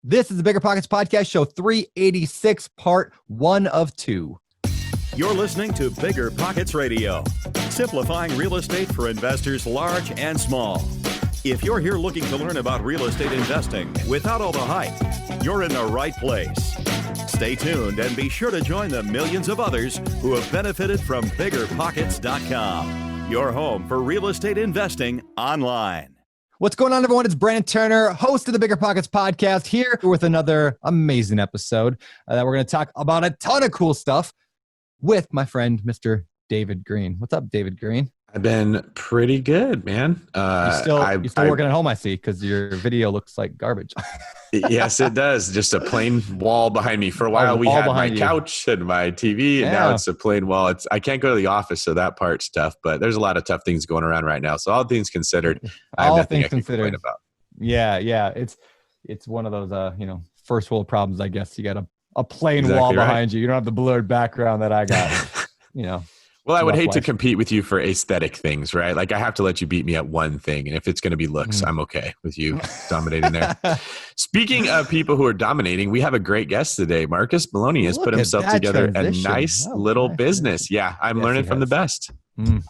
This is the Bigger Pockets Podcast, show 386, part 1 of 2. You're listening to Bigger Pockets Radio, simplifying real estate for investors large and small. If you're here looking to learn about real estate investing without all the hype, you're in the right place. Stay tuned and be sure to join the millions of others who have benefited from BiggerPockets.com, your home for real estate investing online. What's going on, everyone? It's Brandon Turner, host of the Bigger Pockets Podcast, here with another amazing episode that we're going to talk about a ton of cool stuff with my friend, Mr. David Green. What's up, David Green? I've been pretty good, man. You're still working at home, I see, because your video looks like garbage. Yes, it does. Just a plain wall behind me. For a while, we had my couch and my TV, and now it's a plain wall. I can't go to the office, so that part's tough. But there's a lot of tough things going around right now. So all things considered, I have nothing I can complain about. Yeah. It's one of those, first world problems, I guess. You got a plain wall behind you. You don't have the blurred background that I got. Well, I would hate to compete with you for aesthetic things, right? Like I have to let you beat me at one thing. And if it's going to be looks, I'm okay with you dominating there. Speaking of people who are dominating, we have a great guest today. Marcus Maloney has put himself together a nice little business. Yeah, I'm learning from the best.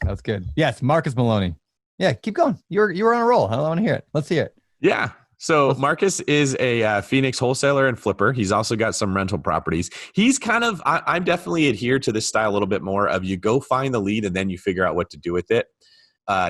That's good. Yes, Marcus Maloney. Yeah, keep going. You were on a roll. I want to hear it. Let's hear it. Yeah. So Marcus is a Phoenix wholesaler and flipper. He's also got some rental properties. He's I'm definitely adhere to this style a little bit more of you go find the lead and then you figure out what to do with it.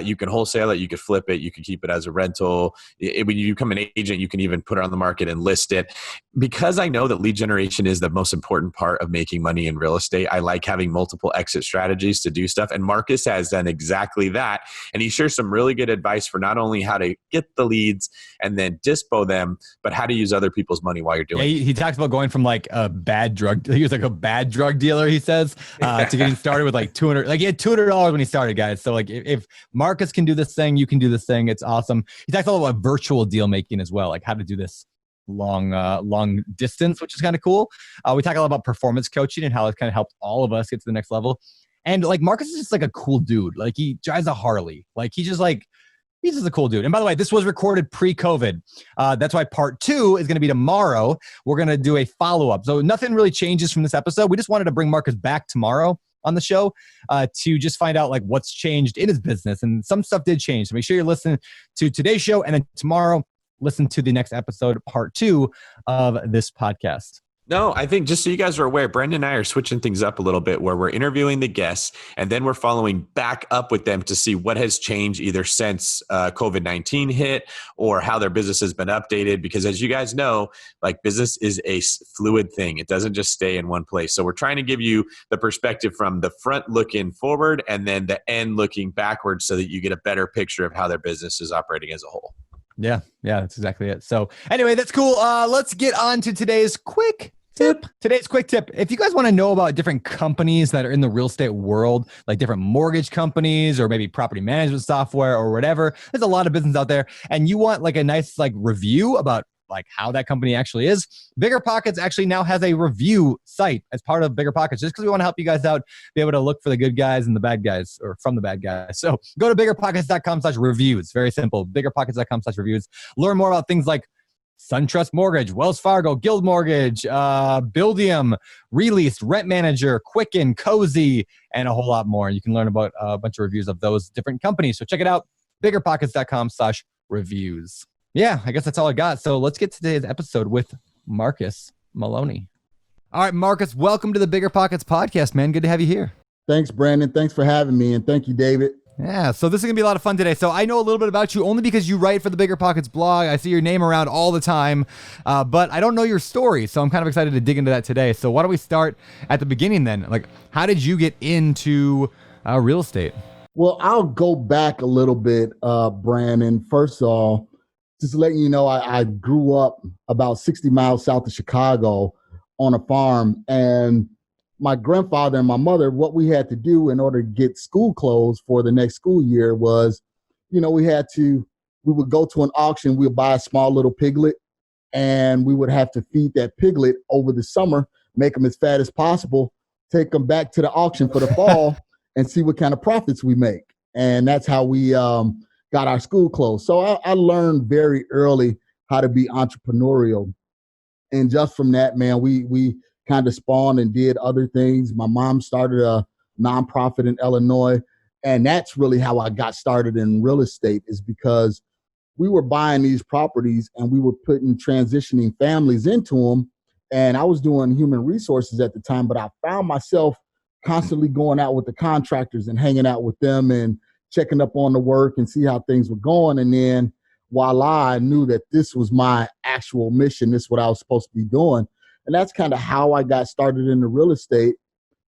You can wholesale it, you could flip it, you could keep it as a rental. When you become an agent, you can even put it on the market and list it. Because I know that lead generation is the most important part of making money in real estate, I like having multiple exit strategies to do stuff. And Marcus has done exactly that. And he shares some really good advice for not only how to get the leads and then dispo them, but how to use other people's money while you're doing it. He talks about going from like a bad drug, he was like a bad drug dealer, he says, to getting started with like $200. Like he had $200 when he started, guys. So like if Marcus can do this thing, you can do this thing. It's awesome. He talks a lot about virtual deal making as well, like how to do this long distance, which is kind of cool. We talk a lot about performance coaching and how it's kind of helped all of us get to the next level. And like Marcus is just like a cool dude. Like he drives a Harley. Like he's just a cool dude. And by the way, this was recorded pre-COVID. That's why part 2 is going to be tomorrow. We're going to do a follow-up. So nothing really changes from this episode. We just wanted to bring Marcus back tomorrow on the show to just find out like what's changed in his business. And some stuff did change. So make sure you're listening to today's show. And then tomorrow, listen to the next episode, part 2 of this podcast. No, I think just so you guys are aware, Brendan and I are switching things up a little bit where we're interviewing the guests and then we're following back up with them to see what has changed either since COVID-19 hit or how their business has been updated. Because as you guys know, like business is a fluid thing. It doesn't just stay in one place. So we're trying to give you the perspective from the front looking forward and then the end looking backwards so that you get a better picture of how their business is operating as a whole. Yeah, that's exactly it. So anyway, that's cool. Let's get on to today's quick tip. Today's quick tip. If you guys want to know about different companies that are in the real estate world, like different mortgage companies or maybe property management software or whatever, there's a lot of business out there and you want like a nice like review about like how that company actually is, BiggerPockets actually now has a review site as part of BiggerPockets, just because we want to help you guys out, be able to look for the good guys and the bad guys, or from the bad guys. So go to BiggerPockets.com/reviews. Very simple. BiggerPockets.com/reviews. Learn more about things like SunTrust Mortgage, Wells Fargo, Guild Mortgage, Buildium, Released, Rent Manager, Quicken, Cozy, and a whole lot more. You can learn about a bunch of reviews of those different companies. So check it out, BiggerPockets.com/reviews. Yeah, I guess that's all I got. So let's get to today's episode with Marcus Maloney. All right, Marcus, welcome to the Bigger Pockets podcast, man. Good to have you here. Thanks, Brandon. Thanks for having me. And thank you, David. Yeah, so this is going to be a lot of fun today. So I know a little bit about you only because you write for the Bigger Pockets blog. I see your name around all the time, but I don't know your story. So I'm kind of excited to dig into that today. So why don't we start at the beginning then? Like, how did you get into real estate? Well, I'll go back a little bit, Brandon. First of all, just letting you know, I grew up about 60 miles south of Chicago on a farm. And my grandfather and my mother, what we had to do in order to get school clothes for the next school year was, we would go to an auction, we'd buy a small little piglet, and we would have to feed that piglet over the summer, make them as fat as possible, take them back to the auction for the fall and see what kind of profits we make. And that's how we got our school clothes. So I learned very early how to be entrepreneurial. And just from that, man, we kind of spawned and did other things. My mom started a nonprofit in Illinois. And that's really how I got started in real estate, is because we were buying these properties and we were putting transitioning families into them. And I was doing human resources at the time, but I found myself constantly going out with the contractors and hanging out with them and checking up on the work and see how things were going. And then voila, I knew that this was my actual mission. This is what I was supposed to be doing. And that's kind of how I got started in the real estate.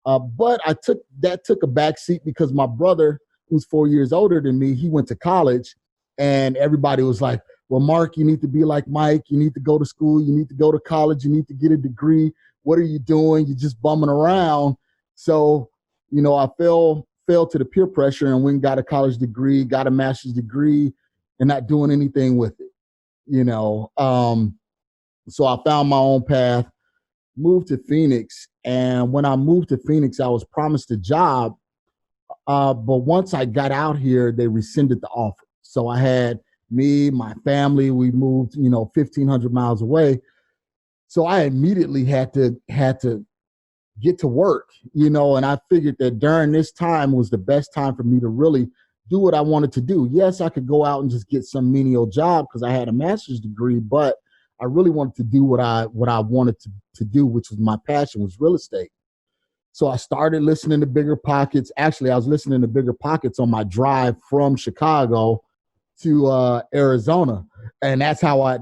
But took a back seat because my brother, who's 4 years older than me, he went to college, and everybody was like, well, Mark, you need to be like Mike. You need to go to school. You need to go to college. You need to get a degree. What are you doing? You're just bumming around. So, I fell to the peer pressure and went and got a college degree, got a master's degree, and not doing anything with it, So I found my own path, moved to Phoenix. And when I moved to Phoenix, I was promised a job. But once I got out here, they rescinded the offer. So I had me, my family, we moved, 1,500 miles away. So I immediately had to get to work, and I figured that during this time was the best time for me to really do what I wanted to do. Yes, I could go out and just get some menial job because I had a master's degree, but I really wanted to do what I wanted to do, which was my passion, was real estate. So I started listening to BiggerPockets. Actually, I was listening to BiggerPockets on my drive from Chicago to Arizona. And that's how I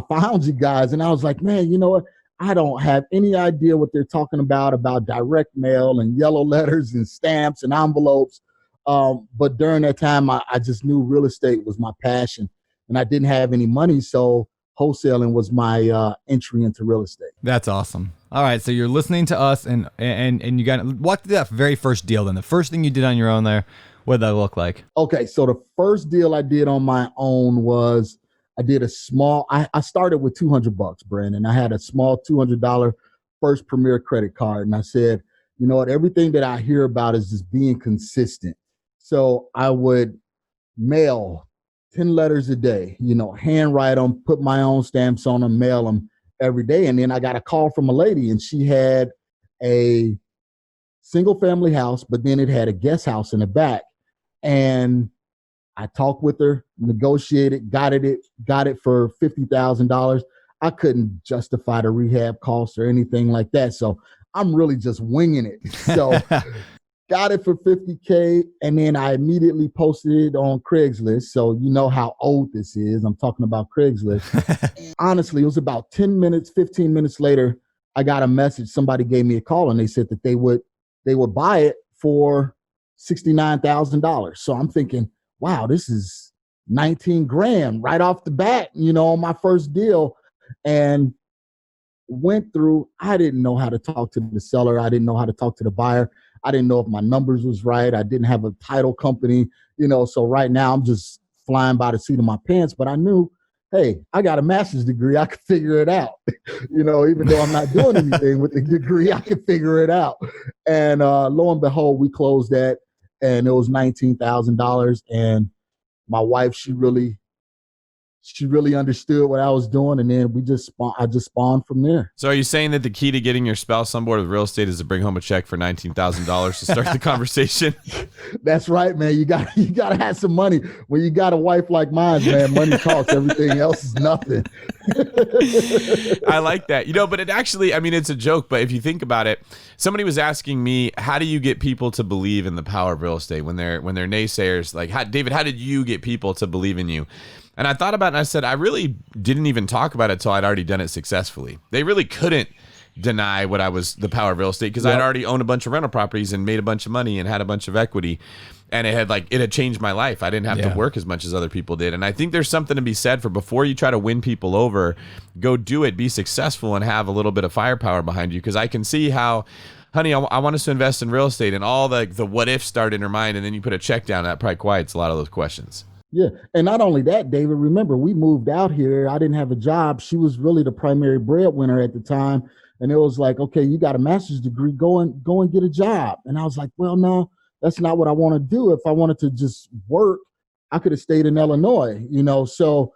found you guys. And I was like, man, you know what? I don't have any idea what they're talking about direct mail and yellow letters and stamps and envelopes. But during that time, I just knew real estate was my passion, and I didn't have any money. So wholesaling was my entry into real estate. That's awesome. All right, so you're listening to us, and you got walk through that very first deal. Then the first thing you did on your own there, what did that look like? Okay, so the first deal I did on my own was I did a small. I started with $200, Brandon. I had a small $200 First Premier credit card, and I said, you know what? Everything that I hear about is just being consistent. So I would mail 10 letters a day, handwrite them, put my own stamps on them, mail them every day. And then I got a call from a lady, and she had a single family house, but then it had a guest house in the back. And I talked with her, negotiated, got it for $50,000. I couldn't justify the rehab costs or anything like that. So I'm really just winging it. So got it for $50K, and then I immediately posted it on Craigslist. So you know how old this is. I'm talking about Craigslist. Honestly, it was about 10 minutes, 15 minutes later, I got a message. Somebody gave me a call, and they said that they would buy it for $69,000. So I'm thinking, wow, this is 19 grand right off the bat, on my first deal. And went through, I didn't know how to talk to the seller. I didn't know how to talk to the buyer. I didn't know if my numbers was right. I didn't have a title company, so right now I'm just flying by the seat of my pants, but I knew, hey, I got a master's degree. I could figure it out. Even though I'm not doing anything with the degree, I could figure it out. And lo and behold, we closed that, and it was $19,000. And my wife, she really understood what I was doing, and then I just spawned from there. So are you saying that the key to getting your spouse on board with real estate is to bring home a check for $19,000 to start the conversation? That's right, man. You got to have some money. When you got a wife like mine, man, money talks. Everything else is nothing. I like that. But it actually, it's a joke, but if you think about it, somebody was asking me, how do you get people to believe in the power of real estate when they're naysayers? Like, David, how did you get people to believe in you? And I thought about it, and I said, I really didn't even talk about it until I'd already done it successfully. They really couldn't deny what I was, the power of real estate, because I'd already owned a bunch of rental properties and made a bunch of money and had a bunch of equity. And it had changed my life. I didn't have to work as much as other people did. And I think there's something to be said for, before you try to win people over, go do it, be successful, and have a little bit of firepower behind you. Because I can see how, honey, I want us to invest in real estate, and all the what ifs start in her mind, and then you put a check down, that probably quiets a lot of those questions. Yeah. And not only that, David, remember, we moved out here. I didn't have a job. She was really the primary breadwinner at the time. And it was like, okay, you got a master's degree, go and get a job. And I was like, well, no, that's not what I want to do. If I wanted to just work, I could have stayed in Illinois, So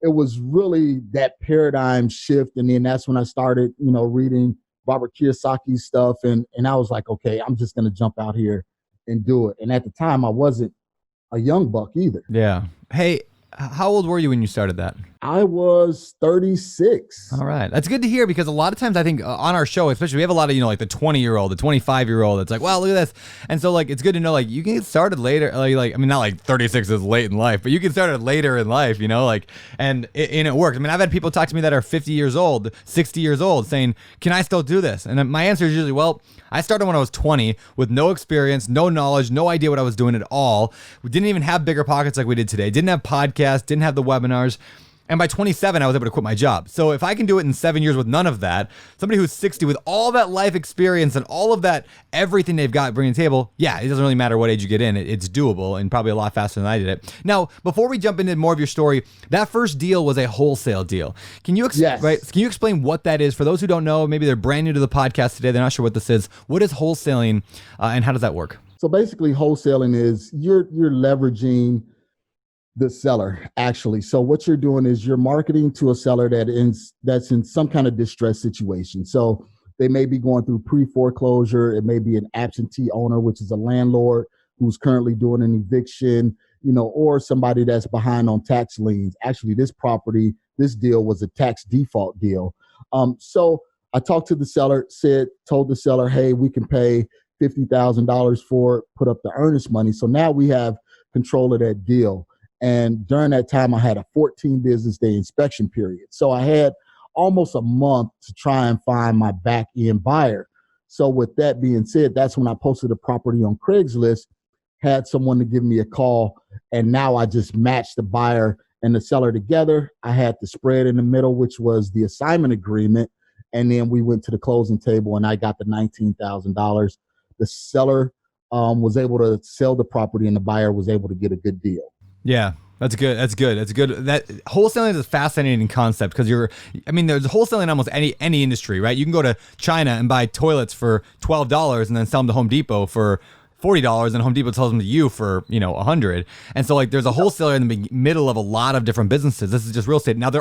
it was really that paradigm shift. And then that's when I started, reading Robert Kiyosaki's stuff. And I was like, okay, I'm just going to jump out here and do it. And at the time I wasn't a young buck either. Yeah. Hey, how old were you when you started that? I was 36. All right. That's good to hear, because a lot of times I think on our show, especially, we have a lot of, like the 20-year-old, the 25-year-old. It's like, wow, look at this. And so it's good to know, you can get started later. Not like 36 is late in life, but you can start it later in life, and it works. I've had people talk to me that are 50 years old, 60 years old saying, can I still do this? And my answer is usually, well, I started when I was 20 with no experience, no knowledge, no idea what I was doing at all. We didn't even have BiggerPockets like we did today. Didn't have podcasts, didn't have the webinars. And by 27, I was able to quit my job. So if I can do it in 7 years with none of that, somebody who's 60 with all that life experience and all of that, everything they've got bringing to the table, yeah, it doesn't really matter what age you get in. It's doable, and probably a lot faster than I did it. Now, before we jump into more of your story, that first deal was a wholesale deal. Can you Can you explain what that is for those who don't know? Maybe they're brand new to the podcast today. They're not sure what this is. What is wholesaling, and how does that work? So basically, wholesaling is you're leveraging the seller, actually. So what you're doing is you're marketing to a seller that's in some kind of distress situation. So they may be going through pre-foreclosure. It may be an absentee owner, which is a landlord who's currently doing an eviction, or somebody that's behind on tax liens. Actually, this deal was a tax default deal. So I talked to the seller, told the seller, hey, we can pay $50,000 for it, put up the earnest money. So now we have control of that deal. And during that time, I had a 14 business day inspection period. So I had almost a month to try and find my back end buyer. So with that being said, that's when I posted a property on Craigslist, had someone to give me a call, and now I just matched the buyer and the seller together. I had the spread in the middle, which was the assignment agreement. And then we went to the closing table and I got the $19,000. The seller was able to sell the property and the buyer was able to get a good deal. Yeah, that's good. That wholesaling is a fascinating concept, because there's wholesaling in almost any industry, right? You can go to China and buy toilets for $12 and then sell them to Home Depot for $40, and Home Depot sells them to you for, $100. And so there's a wholesaler in the middle of a lot of different businesses. This is just real estate. Now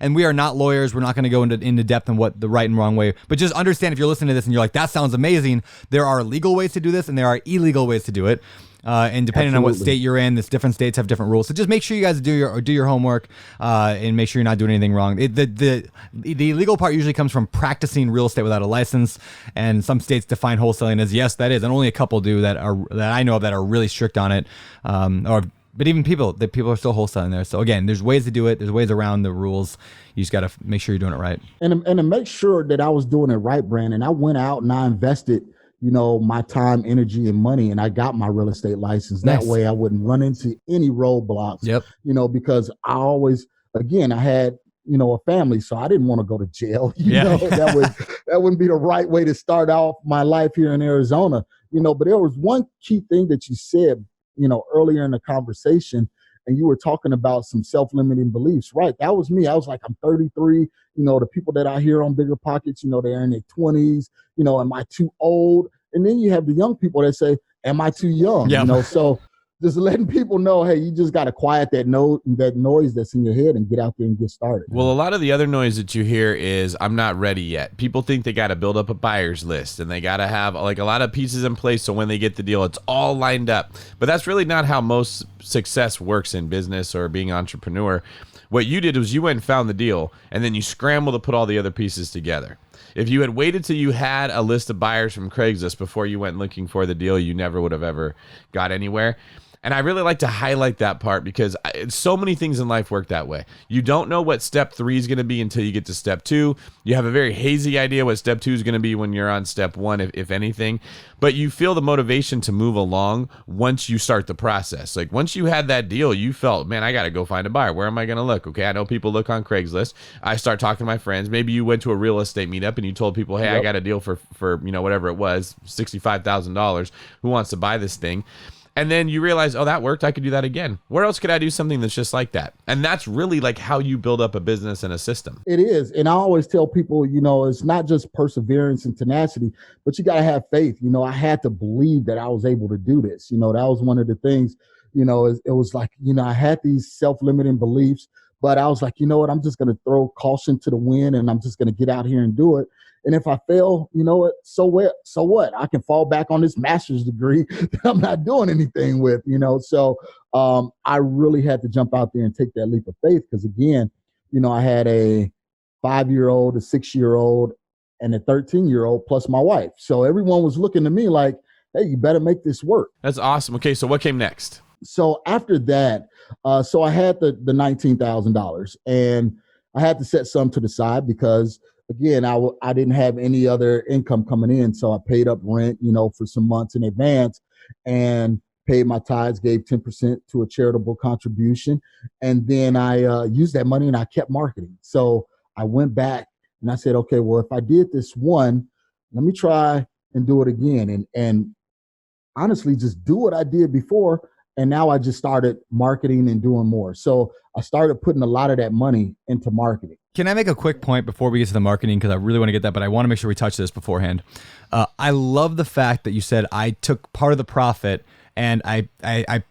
and we are not lawyers. We're not going to go into depth on what the right and wrong way, but just understand, if you're listening to this and you're like, that sounds amazing, there are legal ways to do this and there are illegal ways to do it. And depending on what state you're in, different states have different rules. So just make sure you guys do your homework, and make sure you're not doing anything wrong. The illegal part usually comes from practicing real estate without a license, and some states define wholesaling as, yes, that is, and only a couple do that I know of that are really strict on it. But even people are still wholesaling there. So again, there's ways to do it. There's ways around the rules. You just got to make sure you're doing it right. And to make sure that I was doing it right, Brandon, I went out and I invested my time, energy, and money, and I got my real estate license. Nice. That way I wouldn't run into any roadblocks, because I always, again, I had, a family, so I didn't want to go to jail. That wouldn't be the right way to start off my life here in Arizona, but there was one key thing that you said, earlier in the conversation, and you were talking about some self-limiting beliefs, right? That was me. I was like, I'm 33. The people that I hear on BiggerPockets, they're in their 20s. Am I too old? And then you have the young people that say, am I too young? Yeah. So just letting people know, hey, you just got to quiet that noise that's in your head and get out there and get started. Well, a lot of the other noise that you hear is, I'm not ready yet. People think they got to build up a buyer's list and they got to have a lot of pieces in place, so when they get the deal, it's all lined up. But that's really not how most success works in business or being an entrepreneur. What you did was you went and found the deal, and then you scrambled to put all the other pieces together. If you had waited till you had a list of buyers from Craigslist before you went looking for the deal, you never would have ever got anywhere. And I really like to highlight that part, because so many things in life work that way. You don't know what step 3 is going to be until you get to step 2. You have a very hazy idea what step 2 is going to be when you're on step 1, if anything. But you feel the motivation to move along once you start the process. Like once you had that deal, you felt, man, I got to go find a buyer. Where am I going to look? Okay, I know people look on Craigslist. I start talking to my friends. Maybe you went to a real estate meetup and you told people, hey, I got a deal for whatever it was, $65,000. Who wants to buy this thing? And then you realize, oh, that worked. I could do that again. Where else could I do something that's just like that? And that's really like how you build up a business and a system. It is. And I always tell people, it's not just perseverance and tenacity, but you got to have faith. I had to believe that I was able to do this. That was one of the things, it was like, I had these self-limiting beliefs, But I was like, you know what? I'm just going to throw caution to the wind, and I'm just going to get out here and do it. And if I fail, you know what? So what? So what? I can fall back on this master's degree that I'm not doing anything with, you know? So I really had to jump out there and take that leap of faith because, again, you know, I had a 5-year-old, a 6-year-old, and a 13-year-old plus my wife. So everyone was looking to me like, hey, you better make this work. That's awesome. Okay, so what came next? So after that, so I had the $19,000, and I had to set some to the side because, again, I didn't have any other income coming in. So I paid up rent, you know, for some months in advance and paid my tithes, gave 10% to a charitable contribution. And then I used that money and I kept marketing. So I went back and I said, okay, well, if I did this one, let me try and do it again. And honestly, just do what I did before. And now I just started marketing and doing more. So I started putting a lot of that money into marketing. Can I make a quick point before we get to the marketing? Because I really want to get that, but I want to make sure we touch this beforehand. I love the fact that you said I took part of the profit and I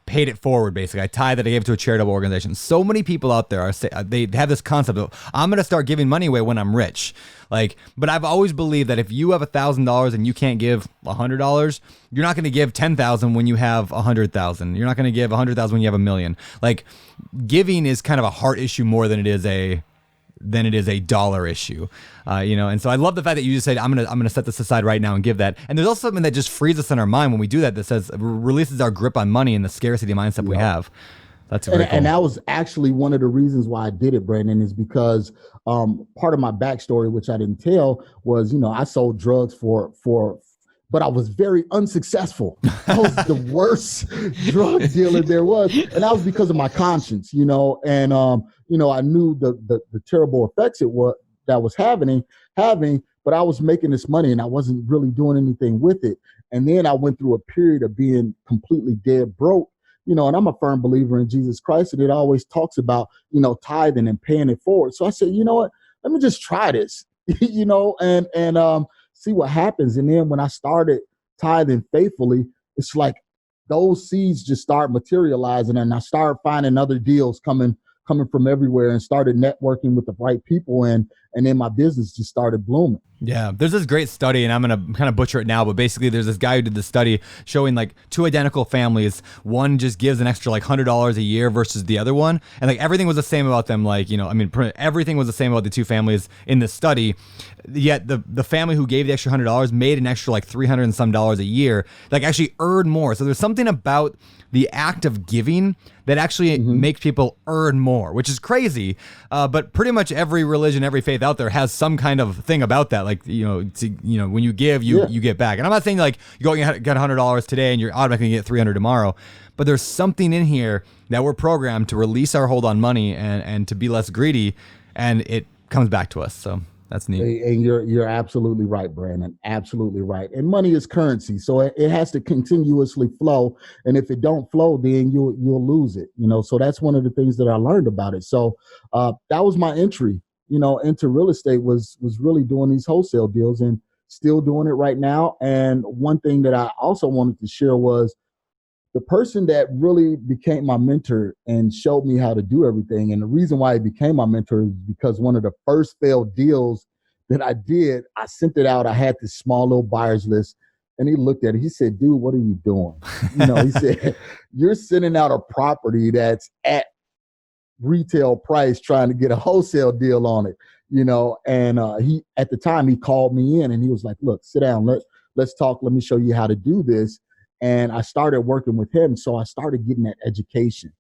paid it forward, basically. I tithed it, I gave it to a charitable organization. So many people out there, they have this concept of, I'm going to start giving money away when I'm rich. But I've always believed that if you have $1,000 and you can't give $100, you're not going to give $10,000 when you have $100,000. You're not going to give $100,000 when you have $1 million. Giving is kind of a heart issue more than it is a dollar issue, and so I love the fact that you just said, I'm gonna set this aside right now and give that. And there's also something that just frees us in our mind when we do that, that says, releases our grip on money and the scarcity mindset we have. That's very cool. And that was actually one of the reasons why I did it, Brandon, is because part of my backstory, which I didn't tell, was, I sold drugs but I was very unsuccessful. I was the worst drug dealer there was. And that was because of my conscience, and, I knew the terrible effects that was having, but I was making this money and I wasn't really doing anything with it. And then I went through a period of being completely dead broke, and I'm a firm believer in Jesus Christ. And it always talks about, tithing and paying it forward. So I said, you know what, let me just try this, and see what happens. And then when I started tithing faithfully, it's like those seeds just start materializing, and I started finding other deals coming from everywhere, and started networking with the right people, and then my business just started blooming. Yeah, there's this great study, and I'm going to kind of butcher it now, but basically there's this guy who did the study showing two identical families. One just gives an extra $100 a year versus the other one. And everything was the same about them. Everything was the same about the two families in this study. Yet the family who gave the extra $100 made an extra $300 and some a year, actually earned more. So there's something about the act of giving that actually makes people earn more, which is crazy. But pretty much every religion, every faith out there has some kind of thing about that. When you give, you get back. And I'm not saying you go and get $100 today and you're automatically going to get $300 tomorrow. But there's something in here that we're programmed to release our hold on money and to be less greedy, and it comes back to us. So that's neat. And you're absolutely right, Brandon. Absolutely right. And money is currency, so it has to continuously flow. And if it don't flow, then you'll lose it. So that's one of the things that I learned about it. So that was my entry, into real estate, was really doing these wholesale deals, and still doing it right now. And one thing that I also wanted to share was the person that really became my mentor and showed me how to do everything. And the reason why he became my mentor is because one of the first failed deals that I did, I sent it out. I had this small little buyer's list, and he looked at it. He said, dude, what are you doing? He said, you're sending out a property that's at retail price trying to get a wholesale deal on it, and he, at the time, he called me in and he was like, look, sit down. Let's talk. Let me show you how to do this. And I started working with him. So I started getting that education,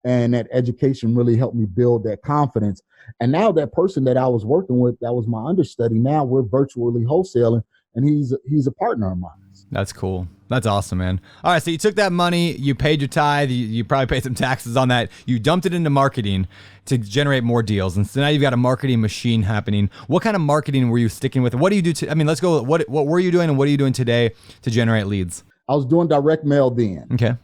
and that education really helped me build that confidence. And now that person that I was working with, that was my understudy. Now we're virtually wholesaling, and he's a partner of mine. That's cool. That's awesome, man. All right. So you took that money, you paid your tithe, you probably paid some taxes on that. You dumped it into marketing to generate more deals. And so now you've got a marketing machine happening. What kind of marketing were you sticking with? What do you do let's go. What were you doing and what are you doing today to generate leads? I was doing direct mail then. Okay.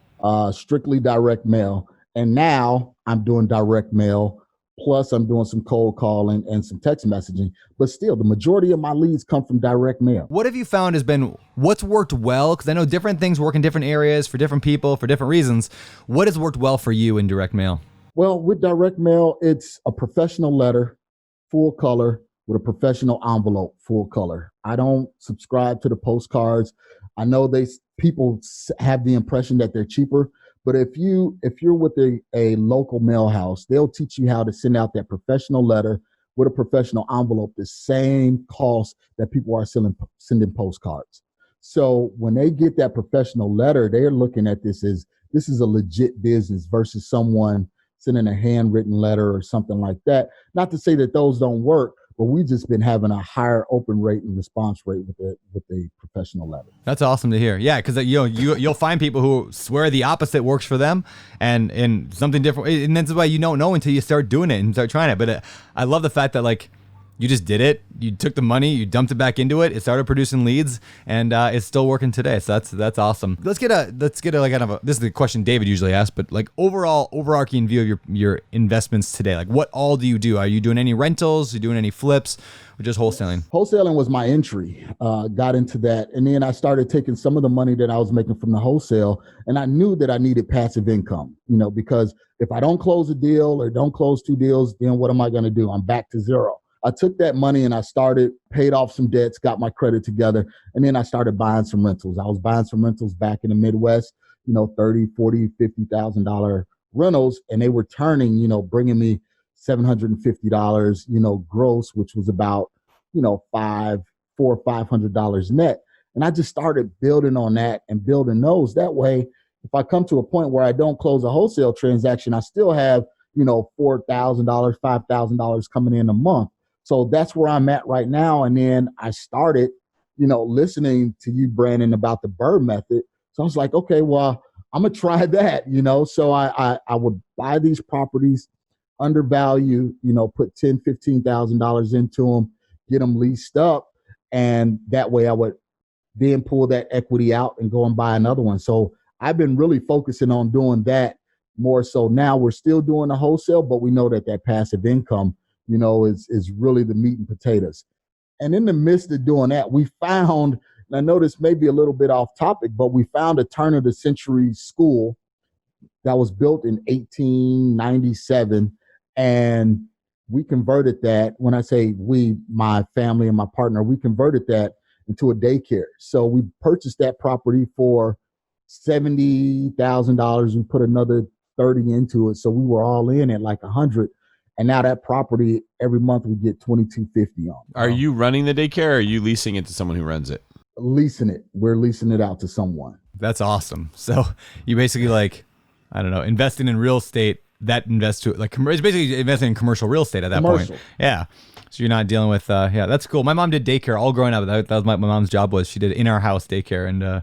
Strictly direct mail. And now I'm doing direct mail. Plus I'm doing some cold calling and some text messaging. But still, the majority of my leads come from direct mail. What have you found has been what's worked well? Because I know different things work in different areas for different people for different reasons. What has worked well for you in direct mail? Well, with direct mail, it's a professional letter, full color, with a professional envelope, full color. I don't subscribe to the postcards. I know people have the impression that they're cheaper, but if you're with a local mail house, they'll teach you how to send out that professional letter with a professional envelope, the same cost that people are sending postcards. So when they get that professional letter, they're looking at this is a legit business versus someone sending a handwritten letter or something like that. Not to say that those don't work, but we've just been having a higher open rate and response rate with the professional letter. That's awesome to hear. Yeah, because you'll find people who swear the opposite works for them, and something different. And that's why you don't know until you start doing it and start trying it. But I love the fact that like you just did it. You took the money, you dumped it back into it. It started producing leads, and it's still working today. So that's awesome. Let's get a like kind of this is the question David usually asks, but like overarching view of your investments today. Like what all do you do? Are you doing any rentals? Are you doing any flips? Or just wholesaling? Wholesaling was my entry. Got into that, and then I started taking some of the money that I was making from the wholesale, and I knew that I needed passive income. Because if I don't close a deal or don't close 2 deals, then what am I going to do? I'm back to zero. I took that money and I paid off some debts, got my credit together, and then I started buying some rentals. I was buying some rentals back in the Midwest, $30,000, $40,000, $50,000 rentals, and they were turning, bringing me $750, gross, which was about, $400 or $500 net. And I just started building on that and building those. That way, if I come to a point where I don't close a wholesale transaction, I still have, $4,000, $5,000 coming in a month. So that's where I'm at right now. And then I started, listening to you, Brandon, about the BRRRR method. So I was like, okay, well, I'm going to try that, So I would buy these properties, undervalue, put $10,000, $15,000 into them, get them leased up. And that way I would then pull that equity out and go and buy another one. So I've been really focusing on doing that more so now. We're still doing the wholesale, but we know that passive income, is really the meat and potatoes. And in the midst of doing that, we found, and I know this may be a little bit off topic, but we found a turn of the century school that was built in 1897. And we converted that. When I say we, my family and my partner, we converted that into a daycare. So we purchased that property for $70,000. We put another 30 into it. So we were all in at like 100. And now that property, every month we get $2,250 on. Are you running the daycare, or are you leasing it to someone who runs it? Leasing it. We're leasing it out to someone. That's awesome. So you basically investing in real estate that invests to like it's basically investing in commercial real estate at that point. Yeah. So you're not dealing with that's cool. My mom did daycare all growing up. That was my mom's job. Was she did in our house daycare, and I'm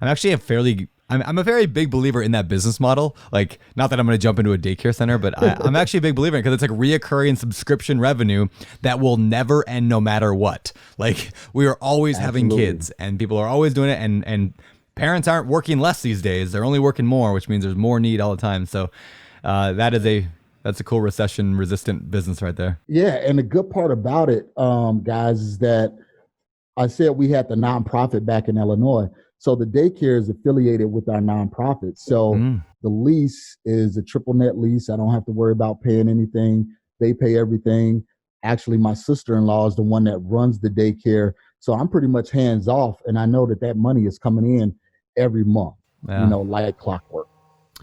actually I'm a very big believer in that business model. Like, not that I'm going to jump into a daycare center, but I'm actually a big believer in it because it's like reoccurring subscription revenue that will never end no matter what. Like, we are always having kids, and people are always doing it, and parents aren't working less these days. They're only working more, which means there's more need all the time. So that's a cool recession resistant business right there. Yeah. And the good part about it, guys, is that I said we had the nonprofit back in Illinois. So the daycare is affiliated with our nonprofit. So the lease is a triple net lease. I don't have to worry about paying anything. They pay everything. Actually, my sister-in-law is the one that runs the daycare. So I'm pretty much hands off. And I know that money is coming in every month, like clockwork.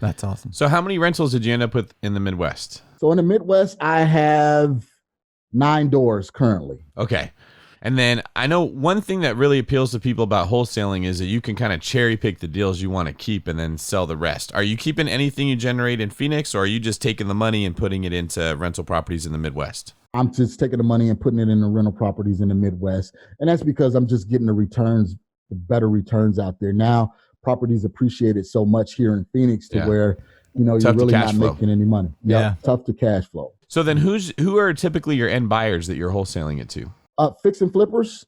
That's awesome. So how many rentals did you end up with in the Midwest? So in the Midwest, I have 9 doors currently. Okay. And then I know one thing that really appeals to people about wholesaling is that you can kind of cherry pick the deals you want to keep and then sell the rest. Are you keeping anything you generate in Phoenix, or are you just taking the money and putting it into rental properties in the Midwest? I'm just taking the money and putting it in the rental properties in the Midwest. And that's because I'm just getting the better returns out there. Now, properties appreciated so much here in Phoenix to where, you're really not making any money. Yeah. Tough to cash flow. So then who are typically your end buyers that you're wholesaling it to? Fix and flippers.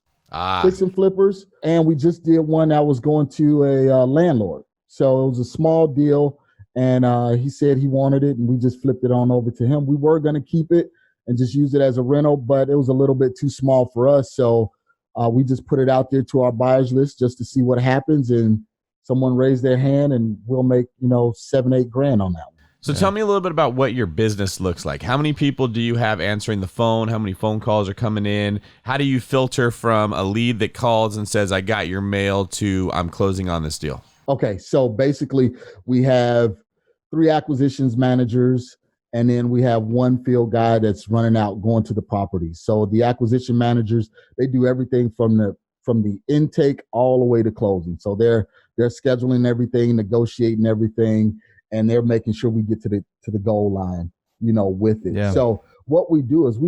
Fix and flippers. And we just did one that was going to a landlord. So it was a small deal, and he said he wanted it, and we just flipped it on over to him. We were going to keep it and just use it as a rental, but it was a little bit too small for us. So we just put it out there to our buyers list just to see what happens, and someone raised their hand, and we'll make, $7-8 grand on that one. So tell me a little bit about what your business looks like. How many people do you have answering the phone? How many phone calls are coming in? How do you filter from a lead that calls and says, I got your mail, to I'm closing on this deal? Okay, so basically we have 3 acquisitions managers, and then we have 1 field guy that's running out, going to the property. So the acquisition managers, they do everything from the intake all the way to closing. So they're scheduling everything, negotiating everything, and they're making sure we get to the goal line, with it. Yeah. So what we do is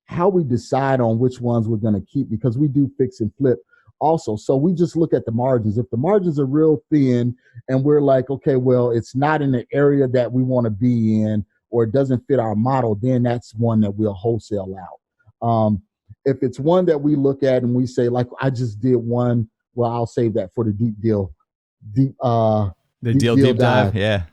how we decide on which ones we're going to keep, because we do fix and flip also. So we just look at the margins. If the margins are real thin and we're like, okay, well, it's not in the area that we want to be in, or it doesn't fit our model, then that's one that we'll wholesale out. If it's one that we look at and we say, like, I just did one, well, I'll save that for the deep dive. Yeah.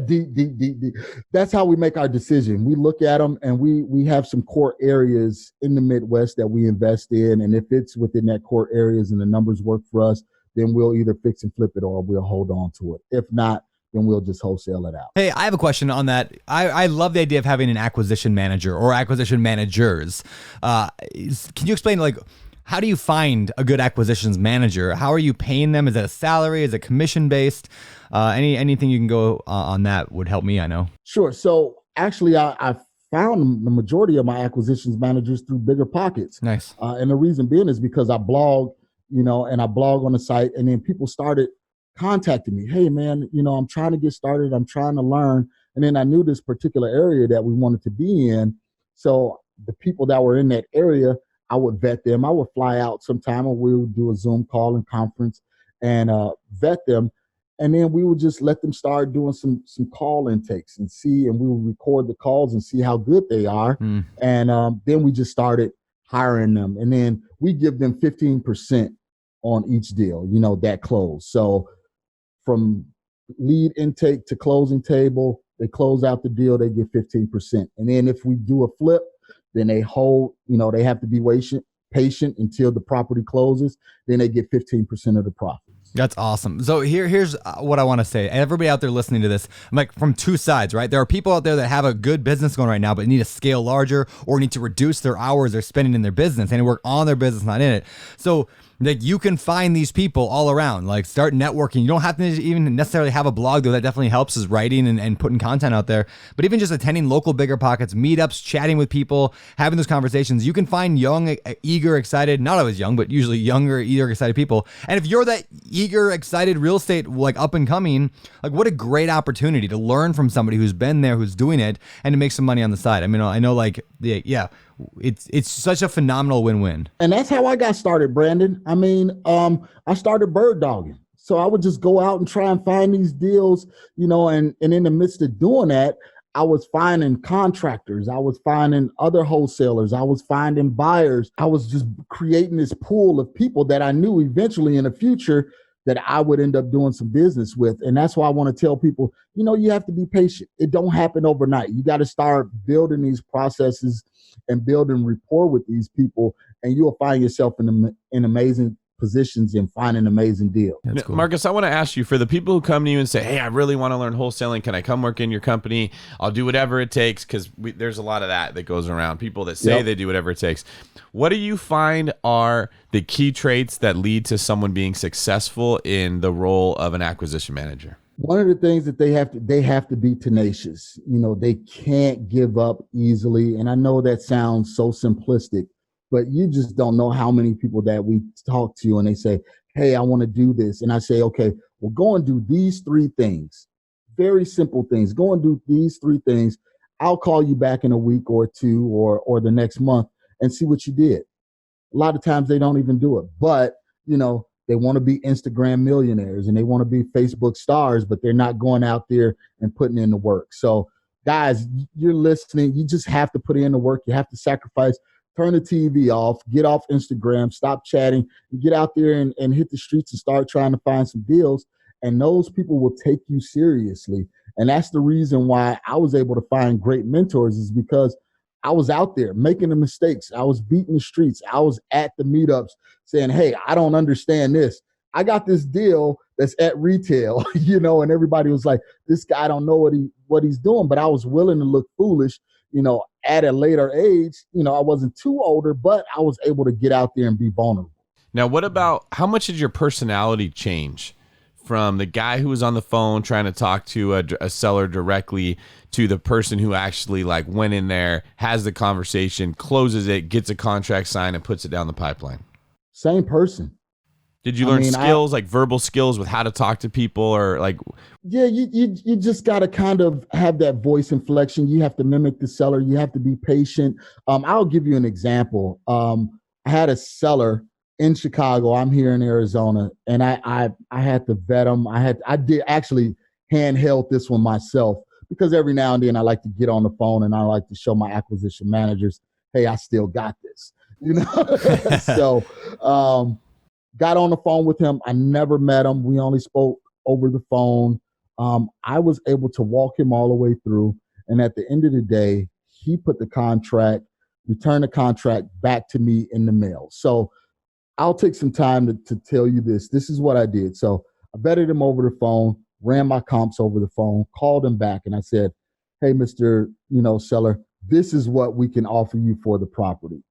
Deep. That's how we make our decision. We look at them, and we have some core areas in the Midwest that we invest in. And if it's within that core areas and the numbers work for us, then we'll either fix and flip it or we'll hold on to it. If not, then we'll just wholesale it out. Hey, I have a question on that. I love the idea of having an acquisition manager or acquisition managers. Can you explain, like, how do you find a good acquisitions manager? How are you paying them? Is it a salary? Is it commission based? Anything you can go on that would help me, I know. Sure. So actually, I found the majority of my acquisitions managers through BiggerPockets. Nice. And the reason being is because I blog, and I blog on the site, and then people started contacting me. Hey, man, I'm trying to get started. I'm trying to learn. And then I knew this particular area that we wanted to be in. So the people that were in that area, I would vet them. I would fly out sometime, and we would do a Zoom call and conference and vet them. And then we would just let them start doing some call intakes and we would record the calls and see how good they are. And then we just started hiring them. And then we give them 15% on each deal, that close. So from lead intake to closing table, they close out the deal, they get 15%. And then if we do a flip, then they hold, they have to be patient until the property closes. Then they get 15% of the profit. That's awesome. So here's what I want to say. Everybody out there listening to this, I'm like, from 2 sides, right? There are people out there that have a good business going right now, but need to scale larger or need to reduce their hours they're spending in their business and work on their business, not in it. So like, you can find these people all around, like, start networking. You don't have to even necessarily have a blog, though that definitely helps, is writing and putting content out there. But even just attending local BiggerPockets meetups, chatting with people, having those conversations, you can find young, eager, excited, not always young, but usually younger, eager, excited people. And if you're that eager, excited real estate, like, up and coming, like, what a great opportunity to learn from somebody who's been there, who's doing it, and to make some money on the side. I mean, I know, like, yeah, it's such a phenomenal win-win. And that's how I got started, Brandon. I mean, I started bird dogging. So I would just go out and try and find these deals, and in the midst of doing that, I was finding contractors. I was finding other wholesalers. I was finding buyers. I was just creating this pool of people that I knew eventually in the future that I would end up doing some business with. And that's why I want to tell people, you have to be patient. It don't happen overnight. You got to start building these processes and building rapport with these people, and you'll find yourself in amazing positions and find an amazing deal. That's cool. Marcus, I want to ask you, for the people who come to you and say, hey, I really want to learn wholesaling. Can I come work in your company? I'll do whatever it takes, because there's a lot of that goes around. People that say they do whatever it takes. What do you find are the key traits that lead to someone being successful in the role of an acquisition manager? One of the things that they have to be tenacious. They can't give up easily. And I know that sounds so simplistic, but you just don't know how many people that we talk to and they say, hey, I want to do this. And I say, okay, well, go and do these 3 things. Very simple things. Go and do these 3 things. I'll call you back in a week or 2 or the next month and see what you did. A lot of times they don't even do it, but they want to be Instagram millionaires and they want to be Facebook stars, but they're not going out there and putting in the work. So guys, you're listening. You just have to put in the work. You have to sacrifice. Turn the TV off, get off Instagram, stop chatting, and get out there and hit the streets and start trying to find some deals. And those people will take you seriously. And that's the reason why I was able to find great mentors, is because I was out there making the mistakes. I was beating the streets. I was at the meetups saying, hey, I don't understand this. I got this deal that's at retail, and everybody was like, this guy don't know what he's doing. But I was willing to look foolish, at a later age. I wasn't too older, but I was able to get out there and be vulnerable. Now, what about how much did your personality change from the guy who was on the phone trying to talk to a seller directly to the person who actually like went in there, has the conversation, closes it, gets a contract signed, and puts it down the pipeline? Same person. Did you learn skills like verbal skills with how to talk to people, or like? Yeah, you just got to kind of have that voice inflection. You have to mimic the seller. You have to be patient. I'll give you an example. I had a seller in Chicago. I'm here in Arizona, and I had to vet them. I did actually handheld this one myself, because every now and then I like to get on the phone and I like to show my acquisition managers, hey, I still got this, So got on the phone with him. I never met him. We only spoke over the phone. I was able to walk him all the way through. And at the end of the day, he put returned the contract back to me in the mail. So I'll take some time to tell you this. This is what I did. So I vetted him over the phone, ran my comps over the phone, called him back, and I said, hey, Mr. Seller, this is what we can offer you for the property.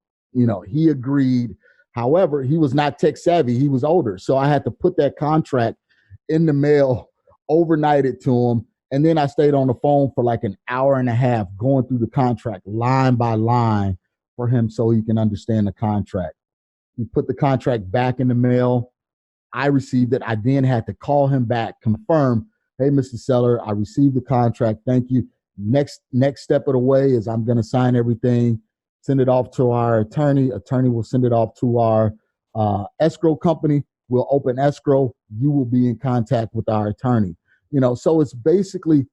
He agreed. However, he was not tech savvy. He was older. So I had to put that contract in the mail, overnight it to him. And then I stayed on the phone for like an hour and a half going through the contract line by line for him so he can understand the contract. He put the contract back in the mail. I received it. I then had to call him back, confirm, hey, Mr. Seller, I received the contract. Thank you. Next step of the way is I'm going to sign everything, send it off to our attorney. Attorney will send it off to our escrow company. We'll open escrow. You will be in contact with our attorney. So it's basically,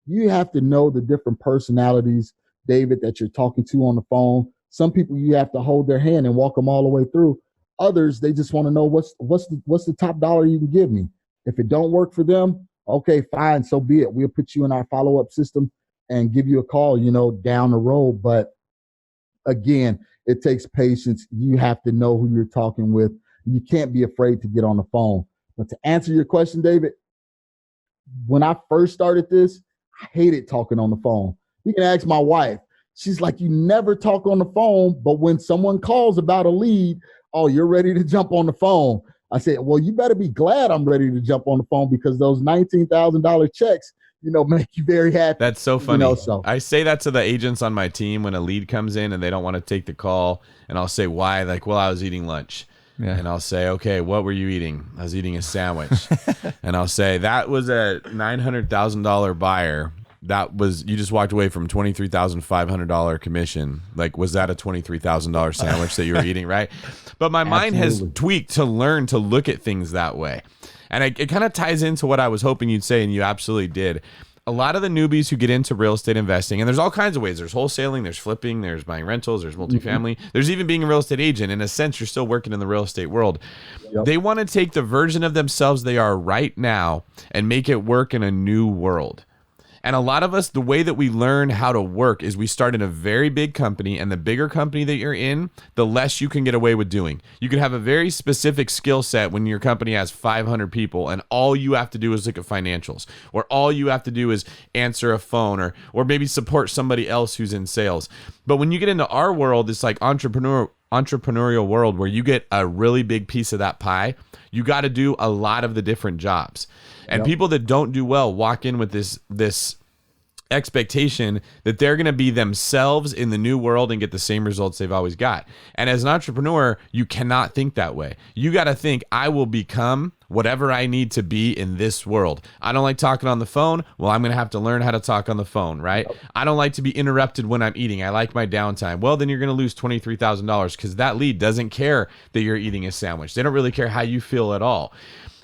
you have to know the different personalities, David, that you're talking to on the phone. Some people you have to hold their hand and walk them all the way through. Others, they just want to know what's the top dollar you can give me. If it don't work for them, okay, fine, so be it. We'll put you in our follow-up system and give you a call, down the road. But again, it takes patience. You have to know who you're talking with. You can't be afraid to get on the phone. But to answer your question, David, when I first started this, I hated talking on the phone. You can ask my wife. She's like, you never talk on the phone, but when someone calls about a lead, oh, you're ready to jump on the phone. I said, well, you better be glad I'm ready to jump on the phone, because those $19,000 checks, make you very happy. That's so funny. I say that to the agents on my team when a lead comes in and they don't want to take the call, and I'll say, why? Like, well, I was eating lunch. Yeah. And I'll say, okay, what were you eating? I was eating a sandwich. And I'll say, that was a $900,000 buyer. That was, you just walked away from $23,500 commission. Like, was that a $23,000 sandwich that you were eating, right? But my mind has tweaked to learn to look at things that way. And it kind of ties into what I was hoping you'd say, and you absolutely did. A lot of the newbies who get into real estate investing, and there's all kinds of ways. There's wholesaling, there's flipping, there's buying rentals, there's multifamily. There's even being a real estate agent. In a sense, you're still working in the real estate world. Yep. They want to take the version of themselves they are right now and make it work in a new world. And a lot of us, the way that we learn how to work is we start in a very big company, and the bigger company that you're in, the less you can get away with doing. You can have a very specific skill set when your company has 500 people and all you have to do is look at financials, or all you have to do is answer a phone, or maybe support somebody else who's in sales. But when you get into our world, it's like entrepreneurial world where you get a really big piece of that pie. You got to do a lot of the different jobs. And people that don't do well walk in with this expectation that they're going to be themselves in the new world and get the same results they've always got. And as an entrepreneur, you cannot think that way. You got to think, I will become whatever I need to be in this world. I don't like talking on the phone. Well, I'm going to have to learn how to talk on the phone, right? I don't like to be interrupted when I'm eating. I like my downtime. Well, then you're going to lose $23,000 because that lead doesn't care that you're eating a sandwich. They don't really care how you feel at all.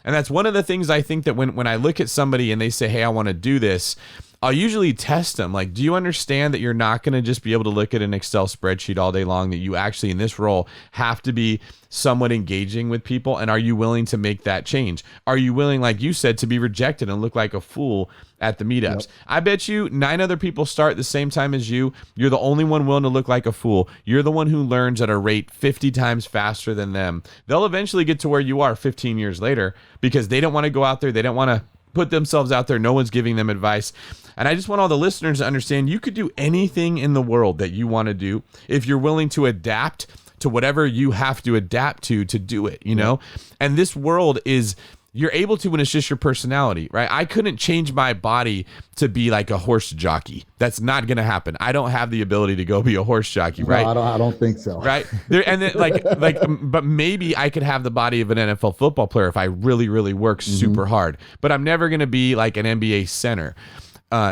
And that's one of the things I think that when I look at somebody and they say, hey, I want to do this, I'll usually test them. Like, do you understand that you're not going to just be able to look at an Excel spreadsheet all day long, that you actually in this role have to be somewhat engaging with people? And are you willing to make that change? Are you willing, like you said, to be rejected and look like a fool at the meetups? Yep. I bet you 9 other people start the same time as you. You're the only one willing to look like a fool. You're the one who learns at a rate 50 times faster than them. They'll eventually get to where you are 15 years later because they don't want to go out there. They don't want to put themselves out there. No one's giving them advice. And I just want all the listeners to understand you could do anything in the world that you want to do if you're willing to adapt to whatever you have to adapt to do it, you know? And this world is, you're able to when it's just your personality, right? I couldn't change my body to be like a horse jockey. That's not going to happen. I don't have the ability to go be a horse jockey, right? No, I don't think so. Right. There, and then but maybe I could have the body of an NFL football player if I really, really work super hard, but I'm never going to be like an NBA center.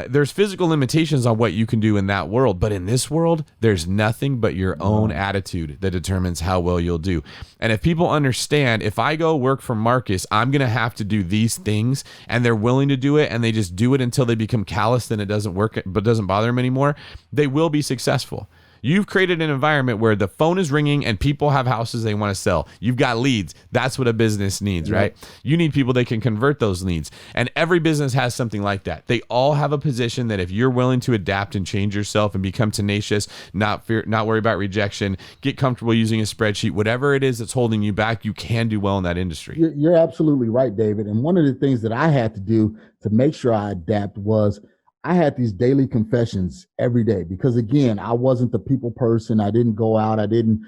There's physical limitations on what you can do in that world, but in this world, there's nothing but your own attitude that determines how well you'll do. And if people understand, if I go work for Marcus, I'm going to have to do these things, and they're willing to do it, and they just do it until they become calloused and it doesn't work, but doesn't bother them anymore, they will be successful. You've created an environment where the phone is ringing and people have houses they want to sell. You've got leads. That's what a business needs, right? You need people that can convert those leads. And every business has something like that. They all have a position that if you're willing to adapt and change yourself and become tenacious, not worry about rejection, get comfortable using a spreadsheet, whatever it is that's holding you back, you can do well in that industry. You're absolutely right, David. And one of the things that I had to do to make sure I adapt was I had these daily confessions every day because, again, I wasn't the people person. I didn't go out. I didn't,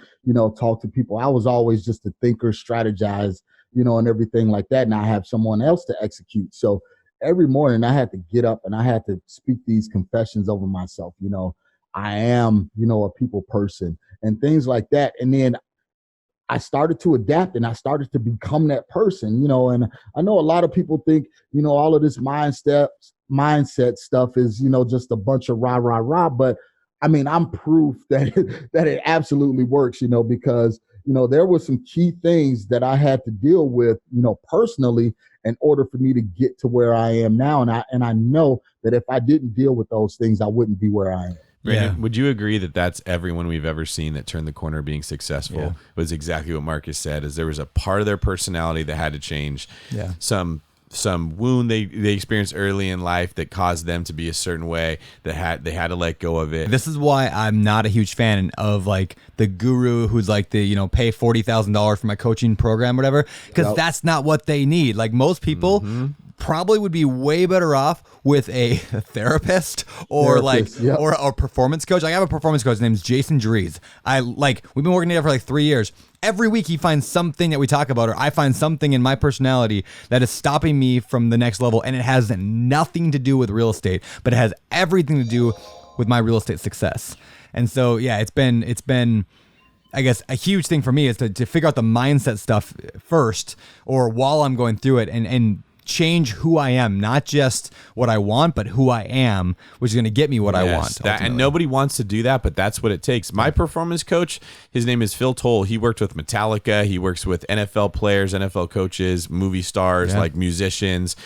talk to people. I was always just a thinker, strategize, and everything like that. And I have someone else to execute. So every morning I had to get up and I had to speak these confessions over myself. I am, a people person and things like that. And then I started to adapt and I started to become that person, and I know a lot of people think, all of this mindset stuff is, just a bunch of rah, rah, rah. But I mean, I'm proof that it absolutely works, because, there were some key things that I had to deal with, personally in order for me to get to where I am now. And I know that if I didn't deal with those things, I wouldn't be where I am. Brandon, would you agree that that's everyone we've ever seen that turned the corner being successful was exactly what Marcus said, is there was a part of their personality that had to change. Yeah. Some wound they experienced early in life that caused them to be a certain way that they had to let go of it. This is why I'm not a huge fan of like the guru who's like the, pay $40,000 for my coaching program, whatever, because that's not what they need. Like most people probably would be way better off with a therapist or or a performance coach. I have a performance coach. His name's Jason Dries. We've been working together for like 3 years. Every week he finds something that we talk about, or I find something in my personality that is stopping me from the next level. And it has nothing to do with real estate, but it has everything to do with my real estate success. And so, it's been, I guess, a huge thing for me is to figure out the mindset stuff first, or while I'm going through it, and change who I am, not just what I want, but who I am, which is going to get me what I want. And nobody wants to do that, but that's what it takes. My performance coach, his name is Phil Toll. He worked with Metallica. He works with NFL players, NFL coaches, movie stars, like musicians.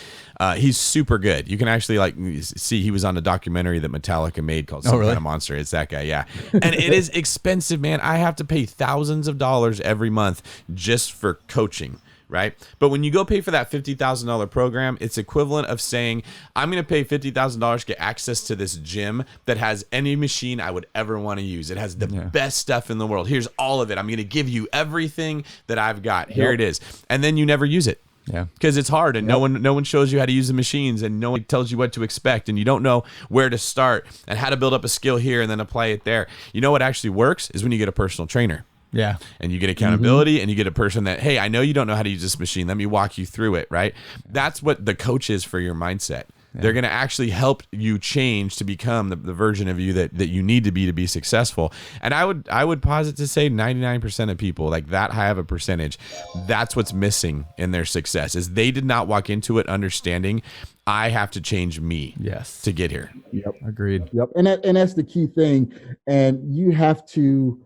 He's super good. You can actually see he was on a documentary that Metallica made called Some Kind of Monster. It's that guy, yeah. And it is expensive, man. I have to pay thousands of dollars every month just for coaching. Right. But when you go pay for that $50,000 program, it's equivalent of saying, I'm going to pay $50,000 to get access to this gym that has any machine I would ever want to use. It has the best stuff in the world. Here's all of it. I'm going to give you everything that I've got. Here it is. And then you never use it. Yeah. Because it's hard and no one shows you how to use the machines and no one tells you what to expect and you don't know where to start and how to build up a skill here and then apply it there. You know what actually works is when you get a personal trainer. Yeah. And you get accountability and you get a person that, hey, I know you don't know how to use this machine. Let me walk you through it, right? That's what the coach is for your mindset. Yeah. They're going to actually help you change to become the version of you that you need to be successful. And I would posit to say 99% of people, like that high of a percentage, that's what's missing in their success, is they did not walk into it understanding I have to change me to get here. Yep. Agreed. Yep. And that's the key thing. And you have to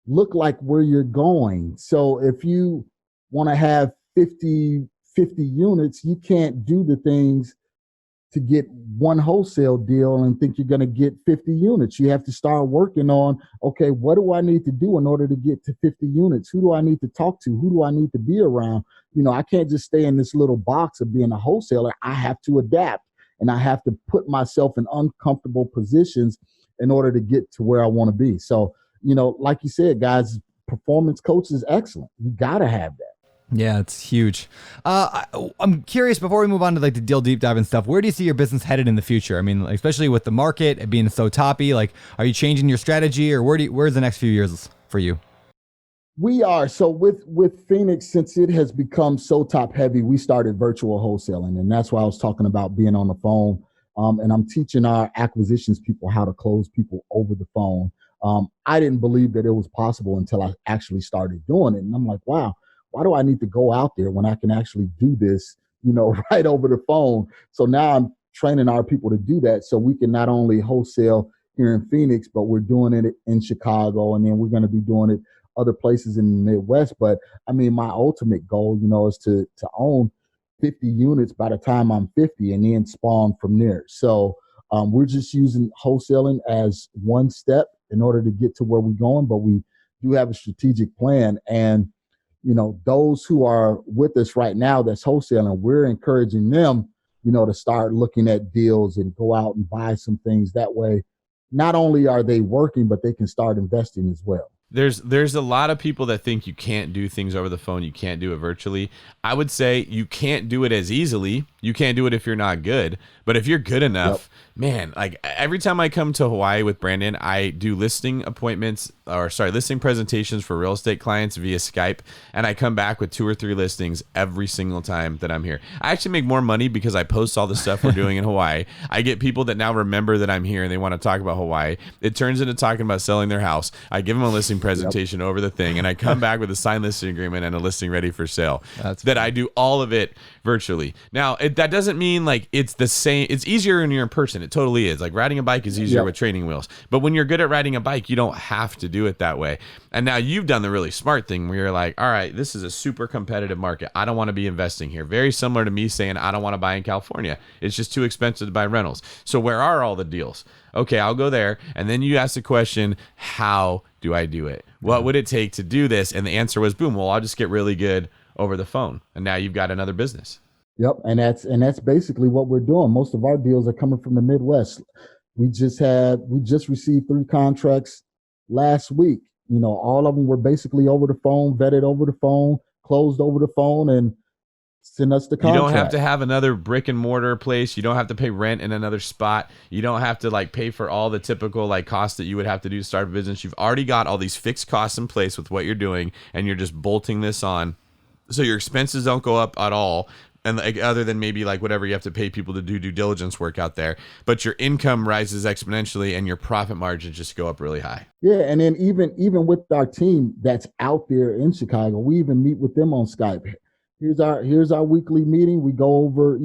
look like where you're going. So if you want to have 50 units, you can't do the things to get one wholesale deal and think you're going to get 50 units. You have to start working on, okay, what do I need to do in order to get to 50 units? Who do I need to talk to? Who do I need to be around? I can't just stay in this little box of being a wholesaler. I have to adapt, and I have to put myself in uncomfortable positions in order to get to where I want to be. So, like you said, guys, performance coach is excellent. You got to have that. Yeah, it's huge. I'm curious, before we move on to like the deal deep dive and stuff, where do you see your business headed in the future? I mean, especially with the market being so toppy, like, are you changing your strategy, or where's the next few years for you? We are. So with Phoenix, since it has become so top heavy, we started virtual wholesaling. And that's why I was talking about being on the phone. And I'm teaching our acquisitions people how to close people over the phone. I didn't believe that it was possible until I actually started doing it. And I'm like, wow, why do I need to go out there when I can actually do this, right over the phone? So now I'm training our people to do that, so we can not only wholesale here in Phoenix, but we're doing it in Chicago, and then we're going to be doing it other places in the Midwest. But I mean, my ultimate goal, is to own 50 units by the time I'm 50 and then spawn from there. So we're just using wholesaling as one step in order to get to where we're going, but we do have a strategic plan. And those who are with us right now that's wholesaling, we're encouraging them, to start looking at deals and go out and buy some things. That way, not only are they working, but they can start investing as well. There's a lot of people that think you can't do things over the phone, you can't do it virtually. I would say you can't do it as easily. You can't do it if you're not good. But if you're good enough, man, like every time I come to Hawaii with Brandon, I do listing presentations for real estate clients via Skype. And I come back with 2 or 3 listings every single time that I'm here. I actually make more money because I post all the stuff we're doing in Hawaii. I get people that now remember that I'm here and they want to talk about Hawaii. It turns into talking about selling their house. I give them a listing presentation over the thing, and I come back with a signed listing agreement and a listing ready for sale. I do all of it virtually. Now, that doesn't mean like it's the same. It's easier when you're in person. It totally is. Like riding a bike is easier with training wheels. But when you're good at riding a bike, you don't have to do it that way. And now you've done the really smart thing where you're like, all right, this is a super competitive market. I don't want to be investing here. Very similar to me saying I don't want to buy in California. It's just too expensive to buy rentals. So where are all the deals? Okay, I'll go there. And then you ask the question, how do I do it? What would it take to do this? And the answer was, boom, well, I'll just get really good over the phone. And now you've got another business. Yep. And that's basically what we're doing. Most of our deals are coming from the Midwest. We just received 3 contracts last week. All of them were basically over the phone, vetted over the phone, closed over the phone, and send us the contract. You don't have to have another brick and mortar place. You don't have to pay rent in another spot. You don't have to pay for all the typical costs that you would have to do to start a business. You've already got all these fixed costs in place with what you're doing, and you're just bolting this on. So your expenses don't go up at all. And other than maybe whatever you have to pay people to do due diligence work out there, but your income rises exponentially and your profit margins just go up really high. Yeah, and then even with our team that's out there in Chicago, we even meet with them on Skype. Here's our weekly meeting. We go over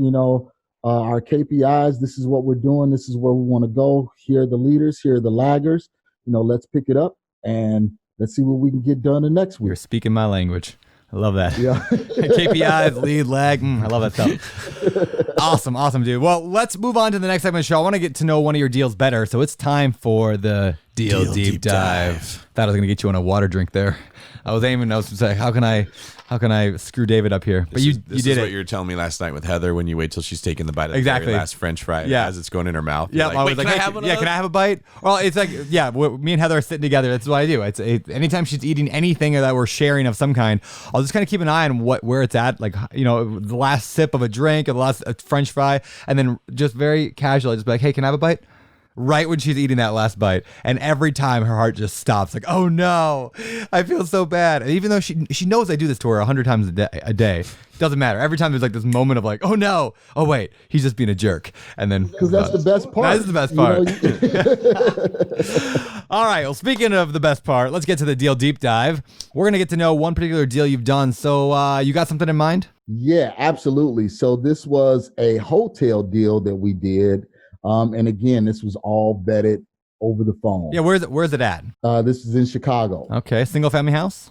our KPIs. This is what we're doing. This is where we want to go. Here are the leaders. Here are the laggers. Let's pick it up and let's see what we can get done the next week. You're speaking my language. I love that. Yeah. KPIs, lead, lag. I love that stuff. Awesome, dude. Well, let's move on to the next segment of the show. I want to get to know one of your deals better. So it's time for the Deal Deep Dive. Thought I was going to get you on a water drink there. I was to say, how can I screw David up here? But you did it. This is what you were telling me last night with Heather when you wait till she's taking the bite of the very last French fry as it's going in her mouth. Yeah, I was like, can I have a bite? Well, it's me and Heather are sitting together. That's what I do. Anytime she's eating anything that we're sharing of some kind, I'll just kind of keep an eye on where it's at. The last sip of a drink or the last French fry, and then just very casually, just be like, hey, can I have a bite? Right when she's eating that last bite, and every time her heart just stops, oh no, I feel so bad. And even though she knows I do this to her 100 times a day, doesn't matter. Every time there's this moment of oh no, oh wait, he's just being a jerk, and then because that's the best part. That is the best part. All right. Well, speaking of the best part, let's get to the deal deep dive. We're gonna get to know one particular deal you've done. So you got something in mind? Yeah, absolutely. So this was a hotel deal that we did. And again, this was all vetted over the phone. Yeah, where's it at? This is in Chicago. Okay, single family house?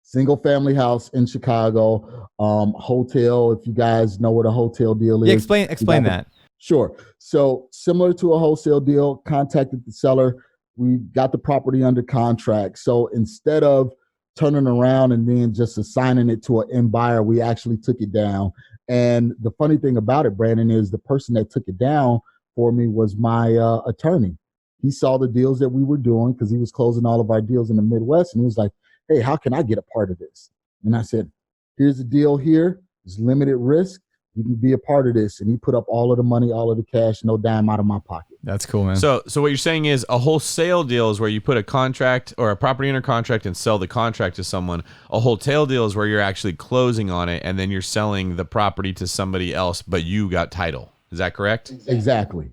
Single family house in Chicago. Hotel, if you guys know what a hotel deal is. Yeah, explain that. Sure. So similar to a wholesale deal, contacted the seller. We got the property under contract. So instead of turning around and then just assigning it to an end buyer, we actually took it down. And the funny thing about it, Brandon, is the person that took it down for me was my attorney. He saw the deals that we were doing because he was closing all of our deals in the Midwest. And he was like, hey, how can I get a part of this? And I said, here's the deal here. It's limited risk. You can be a part of this. And he put up all of the money, all of the cash, no dime out of my pocket. That's cool, man. So what you're saying is a wholesale deal is where you put a contract or a property under contract and sell the contract to someone. A wholesale deal is where you're actually closing on it and then you're selling the property to somebody else, but you got title. Is that correct? Exactly.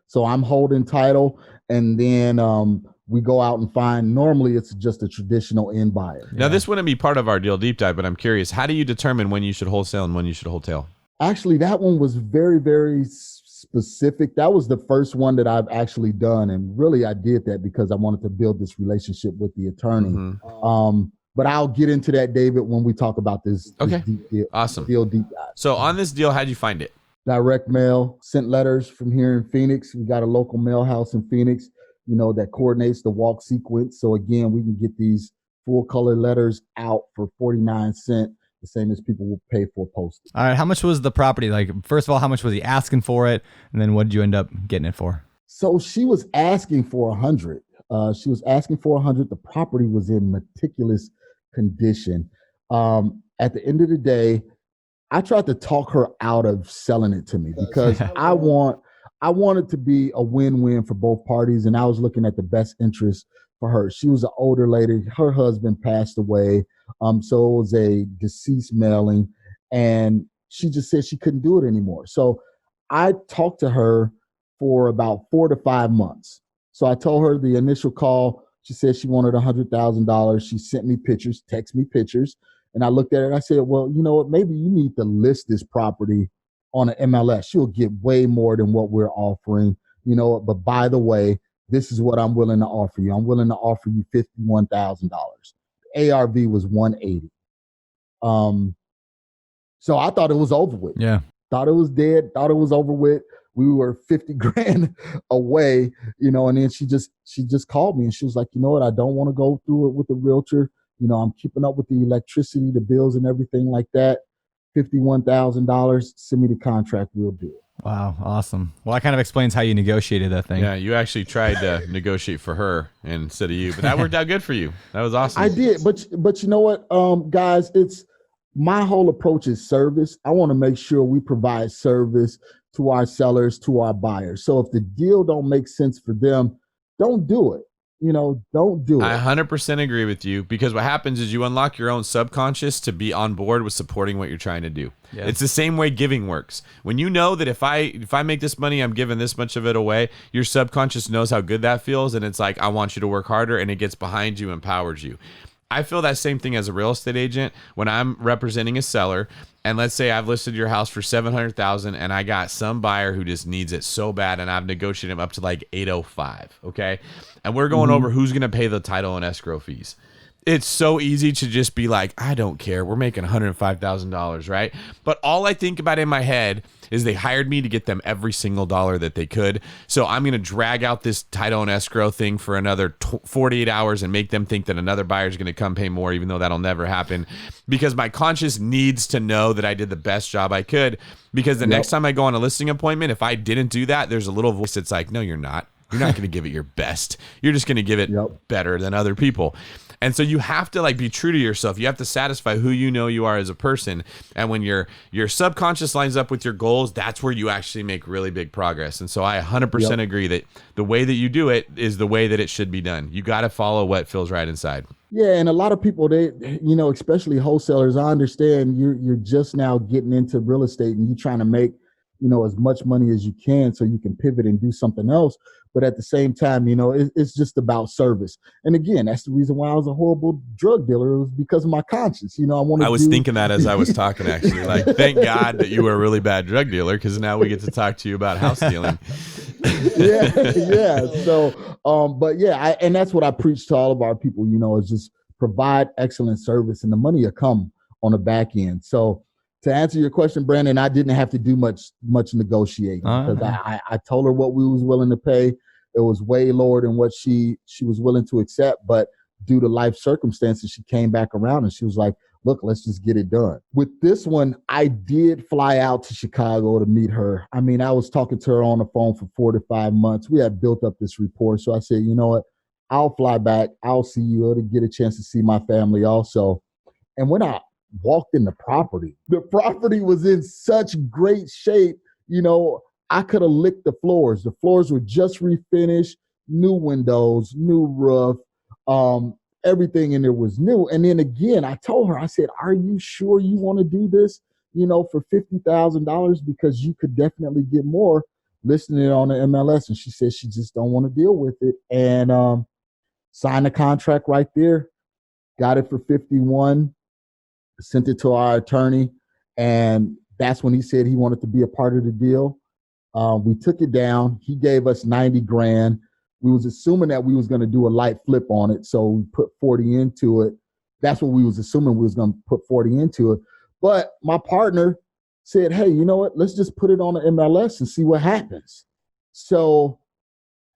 So I'm holding title, and then we go out and find, normally it's just a traditional end buyer. Now, this wouldn't be part of our deal deep dive, but I'm curious, how do you determine when you should wholesale and when you should wholesale? Actually, that one was very, very specific. That was the first one that I've actually done. And really, I did that because I wanted to build this relationship with the attorney. Mm-hmm. But I'll get into that, David, when we talk about this. Okay. This deep deal, awesome. Deal deep dive. So on this deal, how'd you find it? Direct mail, sent letters from here in Phoenix. We got a local mail house in Phoenix, that coordinates the walk sequence. So again, we can get these full color letters out for 49 cents, the same as people will pay for postage. All right. How much was the property? Like, first of all, how much was he asking for it? And then what did you end up getting it for? So she was asking for 100. She was asking for 100. The property was in meticulous condition. At the end of the day, I tried to talk her out of selling it to me because I want it to be a win-win for both parties, and I was looking at the best interest for her. She was an older lady. Her husband passed away, so it was a deceased mailing, and she just said she couldn't do it anymore. So I talked to her for about 4 to 5 months. So I told her the initial call, she said she wanted $100,000. She sent me pictures, text me pictures. And I looked at it and I said, well, you know what? Maybe you need to list this property on an MLS. She'll get way more than what we're offering, But by the way, this is what I'm willing to offer you. I'm willing to offer you $51,000. ARV was 180. So I thought it was over with. Yeah. Thought it was dead. Thought it was over with. We were 50 grand away, and then she just called me and she was like, you know what? I don't want to go through it with the realtor. I'm keeping up with the electricity, the bills and everything like that. $51,000, send me the contract, we'll do it. Wow, awesome. Well, that kind of explains how you negotiated that thing. Yeah, you actually tried to negotiate for her instead of you, but that worked out good for you. That was awesome. I did, but you know what, guys, it's my whole approach is service. I want to make sure we provide service to our sellers, to our buyers. So if the deal don't make sense for them, don't do it. Don't do it. I 100% agree with you, because what happens is you unlock your own subconscious to be on board with supporting what you're trying to do. Yeah. It's the same way giving works. When you know that if I make this money, I'm giving this much of it away, your subconscious knows how good that feels. And it's like, I want you to work harder, and it gets behind you, empowers you. I feel that same thing as a real estate agent when I'm representing a seller. And let's say I've listed your house for $700,000 and I got some buyer who just needs it so bad, and I've negotiated him up to like $805. Okay. And we're going over who's going to pay the title and escrow fees. It's so easy to just be like, I don't care. We're making $105,000, right? But all I think about in my head is they hired me to get them every single dollar that they could. So I'm going to drag out this title and escrow thing for another 48 hours and make them think that another buyer is going to come pay more, even though that'll never happen, because my conscience needs to know that I did the best job I could. Because the next time I go on a listing appointment, if I didn't do that, there's a little voice that's like, no, you're not. You're not going to give it your best. You're just going to give it better than other people. And so you have to be true to yourself. You have to satisfy who you are as a person. And when your subconscious lines up with your goals, that's where you actually make really big progress. And so I 100% agree that the way that you do it is the way that it should be done. You got to follow what feels right inside. Yeah, and a lot of people, they, especially wholesalers, I understand you're just now getting into real estate and you're trying to make, as much money as you can so you can pivot and do something else. But at the same time, it's just about service. And again, that's the reason why I was a horrible drug dealer. It was because of my conscience. I was thinking that as I was talking, actually. Thank God that you were a really bad drug dealer, because now we get to talk to you about house dealing. yeah. So, and that's what I preach to all of our people, is just provide excellent service, and the money will come on the back end. So To answer your question, Brandon, I didn't have to do much negotiating because I told her what we was willing to pay. It was way lower than what she was willing to accept, but due to life circumstances, she came back around and she was like, look, let's just get it done. With this one, I did fly out to Chicago to meet her. I mean, I was talking to her on the phone for 4 to 5 months. We had built up this rapport. So I said, you know what? I'll fly back. I'll see you to get a chance to see my family also. And when I walked in the property was in such great shape. You know, I could have licked the floors. The floors were just refinished, new windows, new roof. Everything in there was new. And then again, I told her, I said, are you sure you want to do this, you know, for $50,000? Because you could definitely get more listing it on the MLS. And she said she just don't want to deal with it. And signed the contract right there, got it for 51, sent it to our attorney. And that's when he said he wanted to be a part of the deal. We took it down. He gave us 90 grand. We was assuming that we was going to do a light flip on it. So we put 40 into it. That's what we was assuming, we was going to put 40 into it. But my partner said, hey, you know what? Let's just put it on the MLS and see what happens. So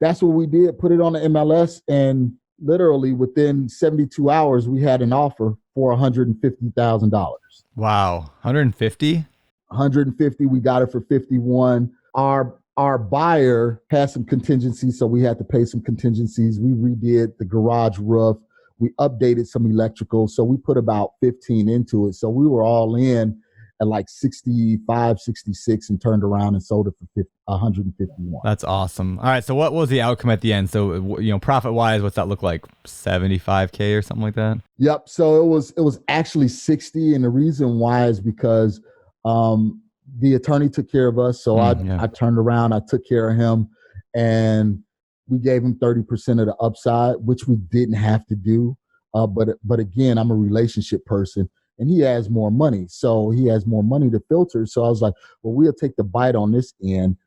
that's what we did, put it on the MLS. And literally within 72 hours, we had an offer for $150,000. Wow. 150? 150. We got it for 51. Our buyer had some contingencies, so we had to pay some contingencies. We redid the garage roof. We updated some electrical. So we put about 15 into it. So we were all in at like 65, 66 and turned around and sold it for 151. That's awesome. All right. So what was the outcome at the end? So, you know, profit wise, what's that look like? 75K or something like that? Yep. So it was actually 60. And the reason why is because, the attorney took care of us. So I turned around, I took care of him, and we gave him 30% of the upside, which we didn't have to do. But again, I'm a relationship person and he has more money. So he has more money to filter. So I was like, well, we'll take the bite on this end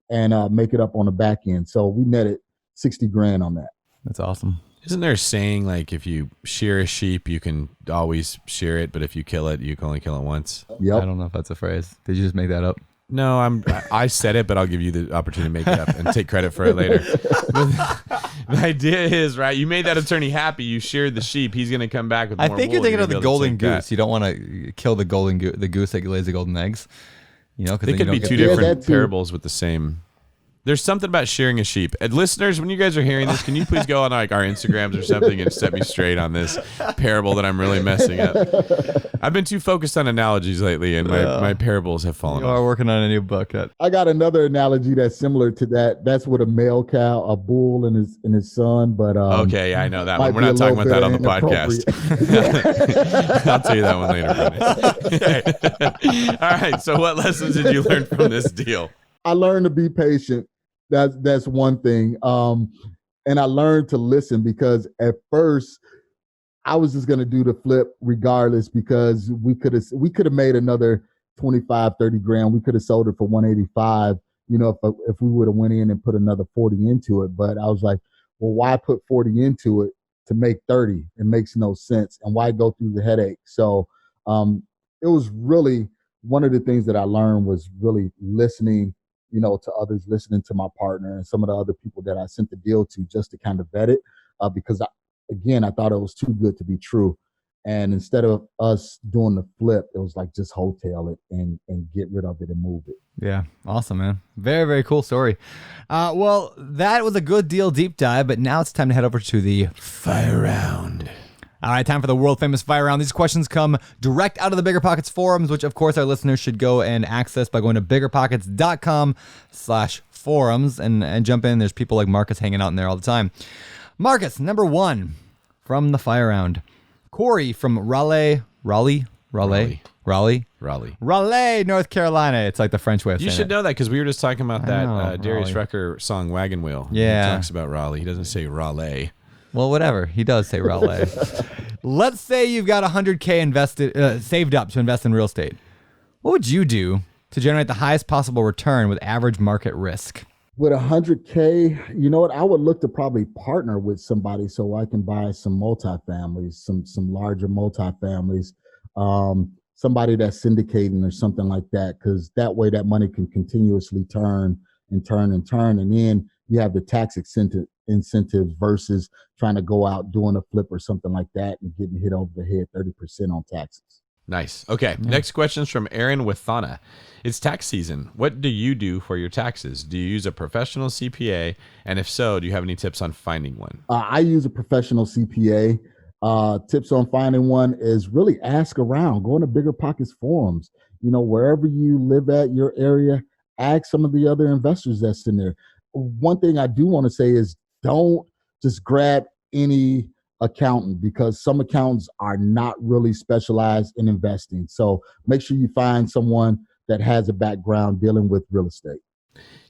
and make it up on the back end. So we netted 60 grand on that. That's awesome. Isn't there a saying like if you shear a sheep, you can always shear it, but if you kill it, you can only kill it once? Yep. I don't know if that's a phrase. Did you just make that up? No, I said it, but I'll give you the opportunity to make it up and take credit for it later. The idea is, right, you made that attorney happy. You sheared the sheep. He's going to come back with more I think wool. you're thinking of the golden goose. That. You don't want to kill the golden the goose that lays the golden eggs. You know, because they could be two different parables with the same. There's something about shearing a sheep. And listeners, when you guys are hearing this, can you please go on like our Instagrams or something and set me straight on this parable that I'm really messing up? I've been too focused on analogies lately, and my parables have fallen off. You are working on a new book. I got another analogy that's similar to that. That's with a male cow, a bull, and his son. But okay, I know that one. We're not talking about that on the podcast. I'll tell you that one later. All right. So, what lessons did you learn from this deal? I learned to be patient. That's one thing. And I learned to listen because at first I was just going to do the flip regardless because we could have made another 25, 30 grand. We could have sold it for 185, you know, if we would have went in and put another 40 into it. But I was like, well, why put 40 into it to make 30? It makes no sense. And why go through the headache? So it was really one of the things that I learned was really listening, you know, to others, listening to my partner and some of the other people that I sent the deal to just to kind of vet it because, I thought it was too good to be true. And instead of us doing the flip, it was like just wholesale it and get rid of it and move it. Yeah. Awesome, man. Very, very cool story. Well, that was a good deal deep dive, but now it's time to head over to the fire round. All right, time for the world famous fire round. These questions come direct out of the BiggerPockets forums, which of course our listeners should go and access by going to biggerpockets.com/forums and jump in. There's people like Marcus hanging out in there all the time. Marcus, number one from the fire round. Corey from Raleigh, North Carolina. It's like the French way of saying it. You should know that because we were just talking about that Darius Raleigh. Rucker song Wagon Wheel. Yeah. He talks about Raleigh. He doesn't say Raleigh. Well, whatever. He does say Raleigh. Let's say you've got $100K saved up to invest in real estate. What would you do to generate the highest possible return with average market risk? With $100K, you know what? I would look to probably partner with somebody so I can buy some multifamilies, some larger multifamilies, somebody that's syndicating or something like that, because that way that money can continuously turn and turn and turn. And then you have the tax incentive versus trying to go out doing a flip or something like that and getting hit over the head 30% on taxes. Nice. Okay. Yeah. Next question is from Aaron Withana. It's tax season. What do you do for your taxes? Do you use a professional CPA? And if so, do you have any tips on finding one? I use a professional CPA. Tips on finding one is really ask around. Go into BiggerPockets forums. Wherever you live at, your area, ask some of the other investors that's in there. One thing I do want to say is don't just grab any accountant, because some accountants are not really specialized in investing. So make sure you find someone that has a background dealing with real estate.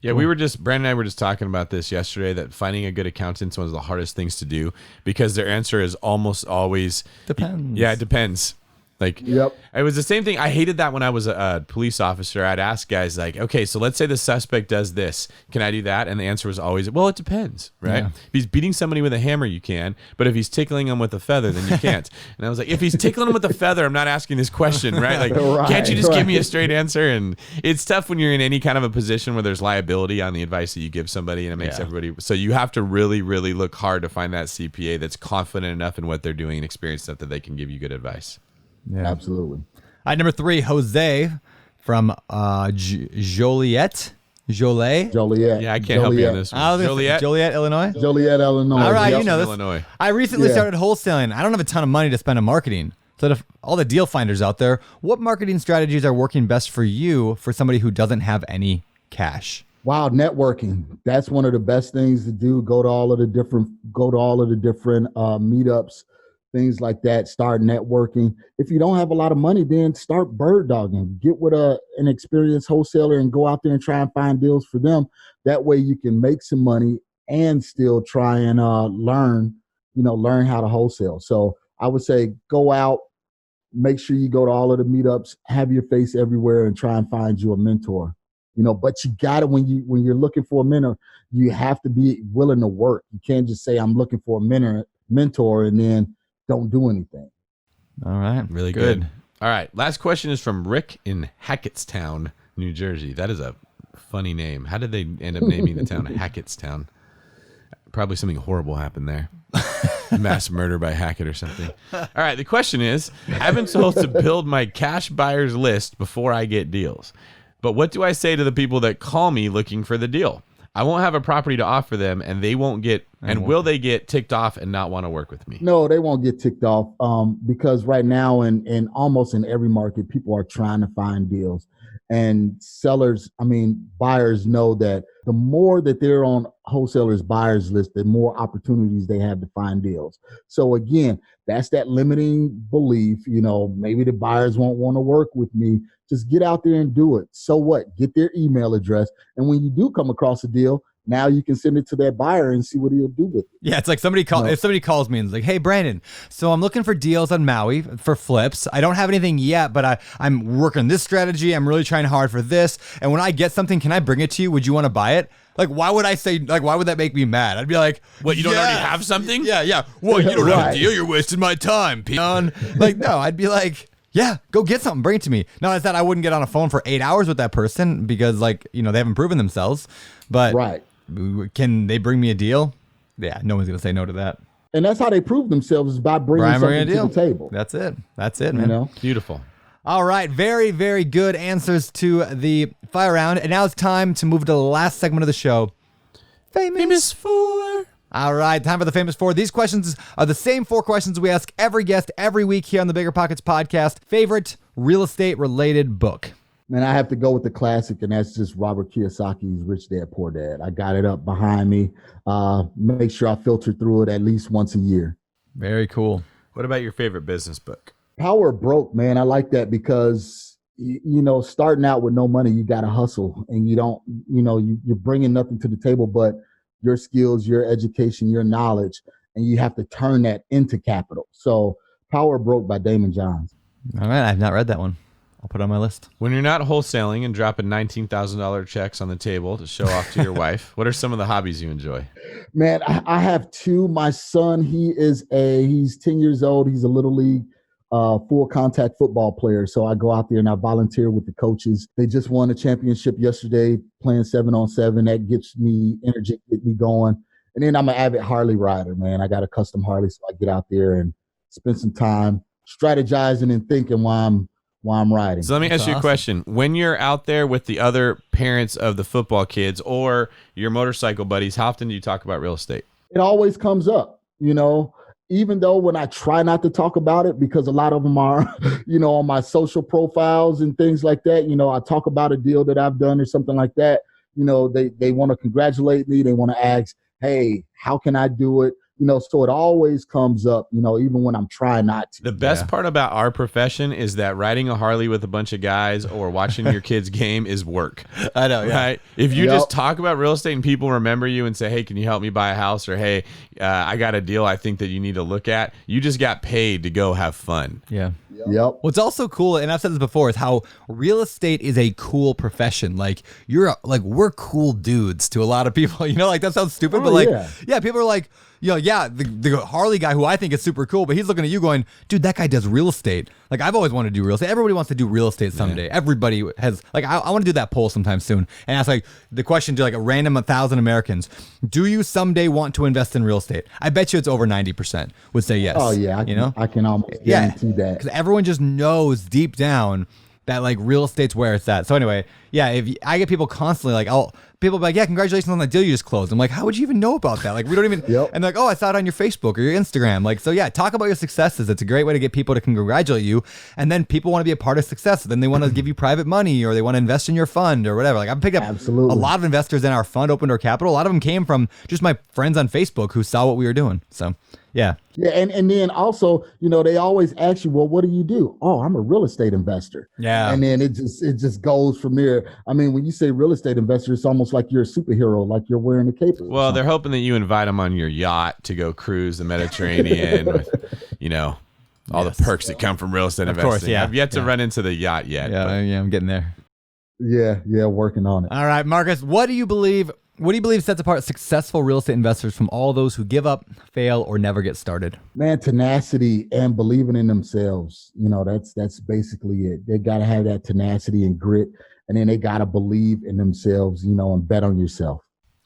Yeah, Brandon and I were just talking about this yesterday, that finding a good accountant is one of the hardest things to do, because their answer is almost always depends. Yeah, it depends. Like, yep. It was the same thing. I hated that when I was a police officer. I'd ask guys like, okay, so let's say the suspect does this. Can I do that? And the answer was always, well, it depends, right? Yeah. If he's beating somebody with a hammer, you can. But if he's tickling them with a feather, then you can't. And I was like, if he's tickling them with a feather, I'm not asking this question, right? Like, right, can't you just give me a straight answer? And it's tough when you're in any kind of a position where there's liability on the advice that you give somebody, and it makes everybody. So you have to really, really look hard to find that CPA that's confident enough in what they're doing and experienced enough that they can give you good advice. Yeah, absolutely. All right, number 3, Jose from Joliet. Yeah, I can't help you on this one. Joliet, Illinois. Joliet, Illinois. All right, you know this. Illinois. I recently started wholesaling. I don't have a ton of money to spend on marketing. So if all the deal finders out there, what marketing strategies are working best for you for somebody who doesn't have any cash? Wow, networking. That's one of the best things to do. Go to all of the different meetups, things like that. Start networking. If you don't have a lot of money, then start bird dogging. Get with an experienced wholesaler and go out there and try and find deals for them. That way you can make some money and still try and learn how to wholesale. So I would say go out, make sure you go to all of the meetups, have your face everywhere, and try and find you a mentor. But you got to, when you're looking for a mentor, you have to be willing to work. You can't just say, I'm looking for a mentor and then don't do anything. All right. Really good. All right. Last question is from Rick in Hackettstown, New Jersey. That is a funny name. How did they end up naming the town Hackettstown? Probably something horrible happened there. Mass murder by Hackett or something. All right. The question is, I've been told to build my cash buyers list before I get deals. But what do I say to the people that call me looking for the deal? I won't have a property to offer them, and they won't get. And will they get ticked off and not want to work with me? No, they won't get ticked off, because right now, in almost in every market, people are trying to find deals, and buyers know that the more that they're on wholesalers' buyers list, the more opportunities they have to find deals. So again, that's that limiting belief. Maybe the buyers won't want to work with me. Just get out there and do it. So what? Get their email address. And when you do come across a deal, now you can send it to that buyer and see what he'll do with it. Yeah, it's like if somebody calls me and is like, hey, Brandon, so I'm looking for deals on Maui for flips. I don't have anything yet, but I'm working this strategy. I'm really trying hard for this. And when I get something, can I bring it to you? Would you want to buy it? Like, why would I say, why would that make me mad? I'd be like, what, you don't already have something? Yeah. Well, you don't have a deal. You're wasting my time, peon. No, I'd be like, yeah, go get something, bring it to me. Now, it's that I wouldn't get on a phone for 8 hours with that person because, they haven't proven themselves. But can they bring me a deal? Yeah, no one's going to say no to that. And that's how they prove themselves, is by bringing something to the table. That's it, man. Beautiful. All right, very, very good answers to the fire round. And now it's time to move to the last segment of the show. Famous Four. All right, time for the Famous Four. These questions are the same 4 questions we ask every guest every week here on the BiggerPockets podcast. Favorite real estate related book? Man, I have to go with the classic, and that's just Robert Kiyosaki's Rich Dad, Poor Dad. I got it up behind me. Make sure I filter through it at least once a year. Very cool. What about your favorite business book? Power of Broke, man. I like that because, starting out with no money, you got to hustle, and you don't, you're bringing nothing to the table but your skills, your education, your knowledge, and you have to turn that into capital. So Power of Broke by Damon Johns. All right. I've not read that one. I'll put it on my list. When you're not wholesaling and dropping $19,000 checks on the table to show off to your wife, what are some of the hobbies you enjoy? Man, I have 2. My son, he's 10 years old. He's a little league full contact football players. So I go out there and I volunteer with the coaches. They just won a championship yesterday playing 7-on-7. That gets me energy, get me going. And then I'm an avid Harley rider, man. I got a custom Harley, so I get out there and spend some time strategizing and thinking while I'm riding. So let me ask you a question. When you're out there with the other parents of the football kids or your motorcycle buddies, how often do you talk about real estate? It always comes up, even though when I try not to talk about it, because a lot of them are, on my social profiles and things like that, I talk about a deal that I've done or something like that. They want to congratulate me. They want to ask, hey, how can I do it? So it always comes up, even when I'm trying not to. The best part about our profession is that riding a Harley with a bunch of guys or watching your kids game is work. I know, yeah. Right? If you just talk about real estate and people remember you and say, hey, can you help me buy a house? Or, hey, I got a deal I think that you need to look at. You just got paid to go have fun. Yeah. Yep. What's also cool, and I've said this before, is how real estate is a cool profession. Like we're cool dudes to a lot of people. That sounds stupid, but people are like, the Harley guy who I think is super cool, but he's looking at you going, dude, that guy does real estate. Like I've always wanted to do real estate. Everybody wants to do real estate someday. Yeah. Everybody has I want to do that poll sometime soon and ask the question to a random 1,000 Americans. Do you someday want to invest in real estate? I bet you it's over 90% would say yes. Oh yeah, I can almost guarantee that. Because everyone just knows deep down that real estate's where it's at. So anyway, if I get people constantly people be like, yeah, congratulations on that deal you just closed. I'm like, how would you even know about that? We don't even, and they're like, oh, I saw it on your Facebook or your Instagram. So talk about your successes. It's a great way to get people to congratulate you. And then people want to be a part of success. Then they want to give you private money or they want to invest in your fund or whatever. I've picked up a lot of investors in our fund, Open Door Capital. A lot of them came from just my friends on Facebook who saw what we were doing. So yeah. Yeah, and then also, they always ask you, well, what do you do? Oh, I'm a real estate investor. Yeah. And then it just goes from there. I mean, when you say real estate investor, it's almost like you're a superhero, like you're wearing a cape. Well, they're hoping that you invite them on your yacht to go cruise the Mediterranean with, all the perks that come from real estate investing. Of course, yeah. I've yet to run into the yacht yet. Yeah, I'm getting there. Yeah, working on it. All right, Marcus, what do you believe sets apart successful real estate investors from all those who give up, fail, or never get started? Man, tenacity and believing in themselves. That's basically it. They got to have that tenacity and grit, and then they got to believe in themselves, and bet on yourself.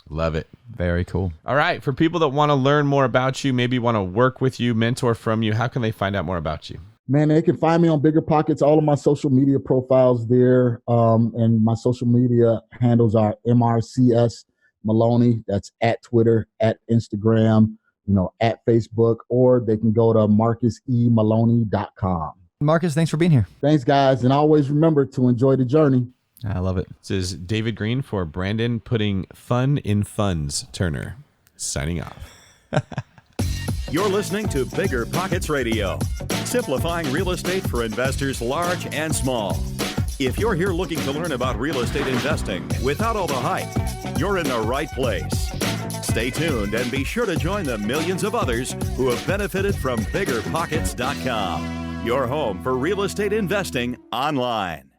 Love it. Very cool. All right. For people that want to learn more about you, maybe want to work with you, mentor from you, how can they find out more about you? Man, they can find me on BiggerPockets, all of my social media profiles there. And my social media handles are MRCS Maloney. That's at Twitter, at Instagram, at Facebook, or they can go to marcusemaloney.com. Marcus, thanks for being here. Thanks, guys. And always remember to enjoy the journey. I love it. This is David Green for Brandon putting fun in funds. Turner signing off. You're listening to BiggerPockets Radio, simplifying real estate for investors large and small. If you're here looking to learn about real estate investing without all the hype, you're in the right place. Stay tuned and be sure to join the millions of others who have benefited from BiggerPockets.com, your home for real estate investing online.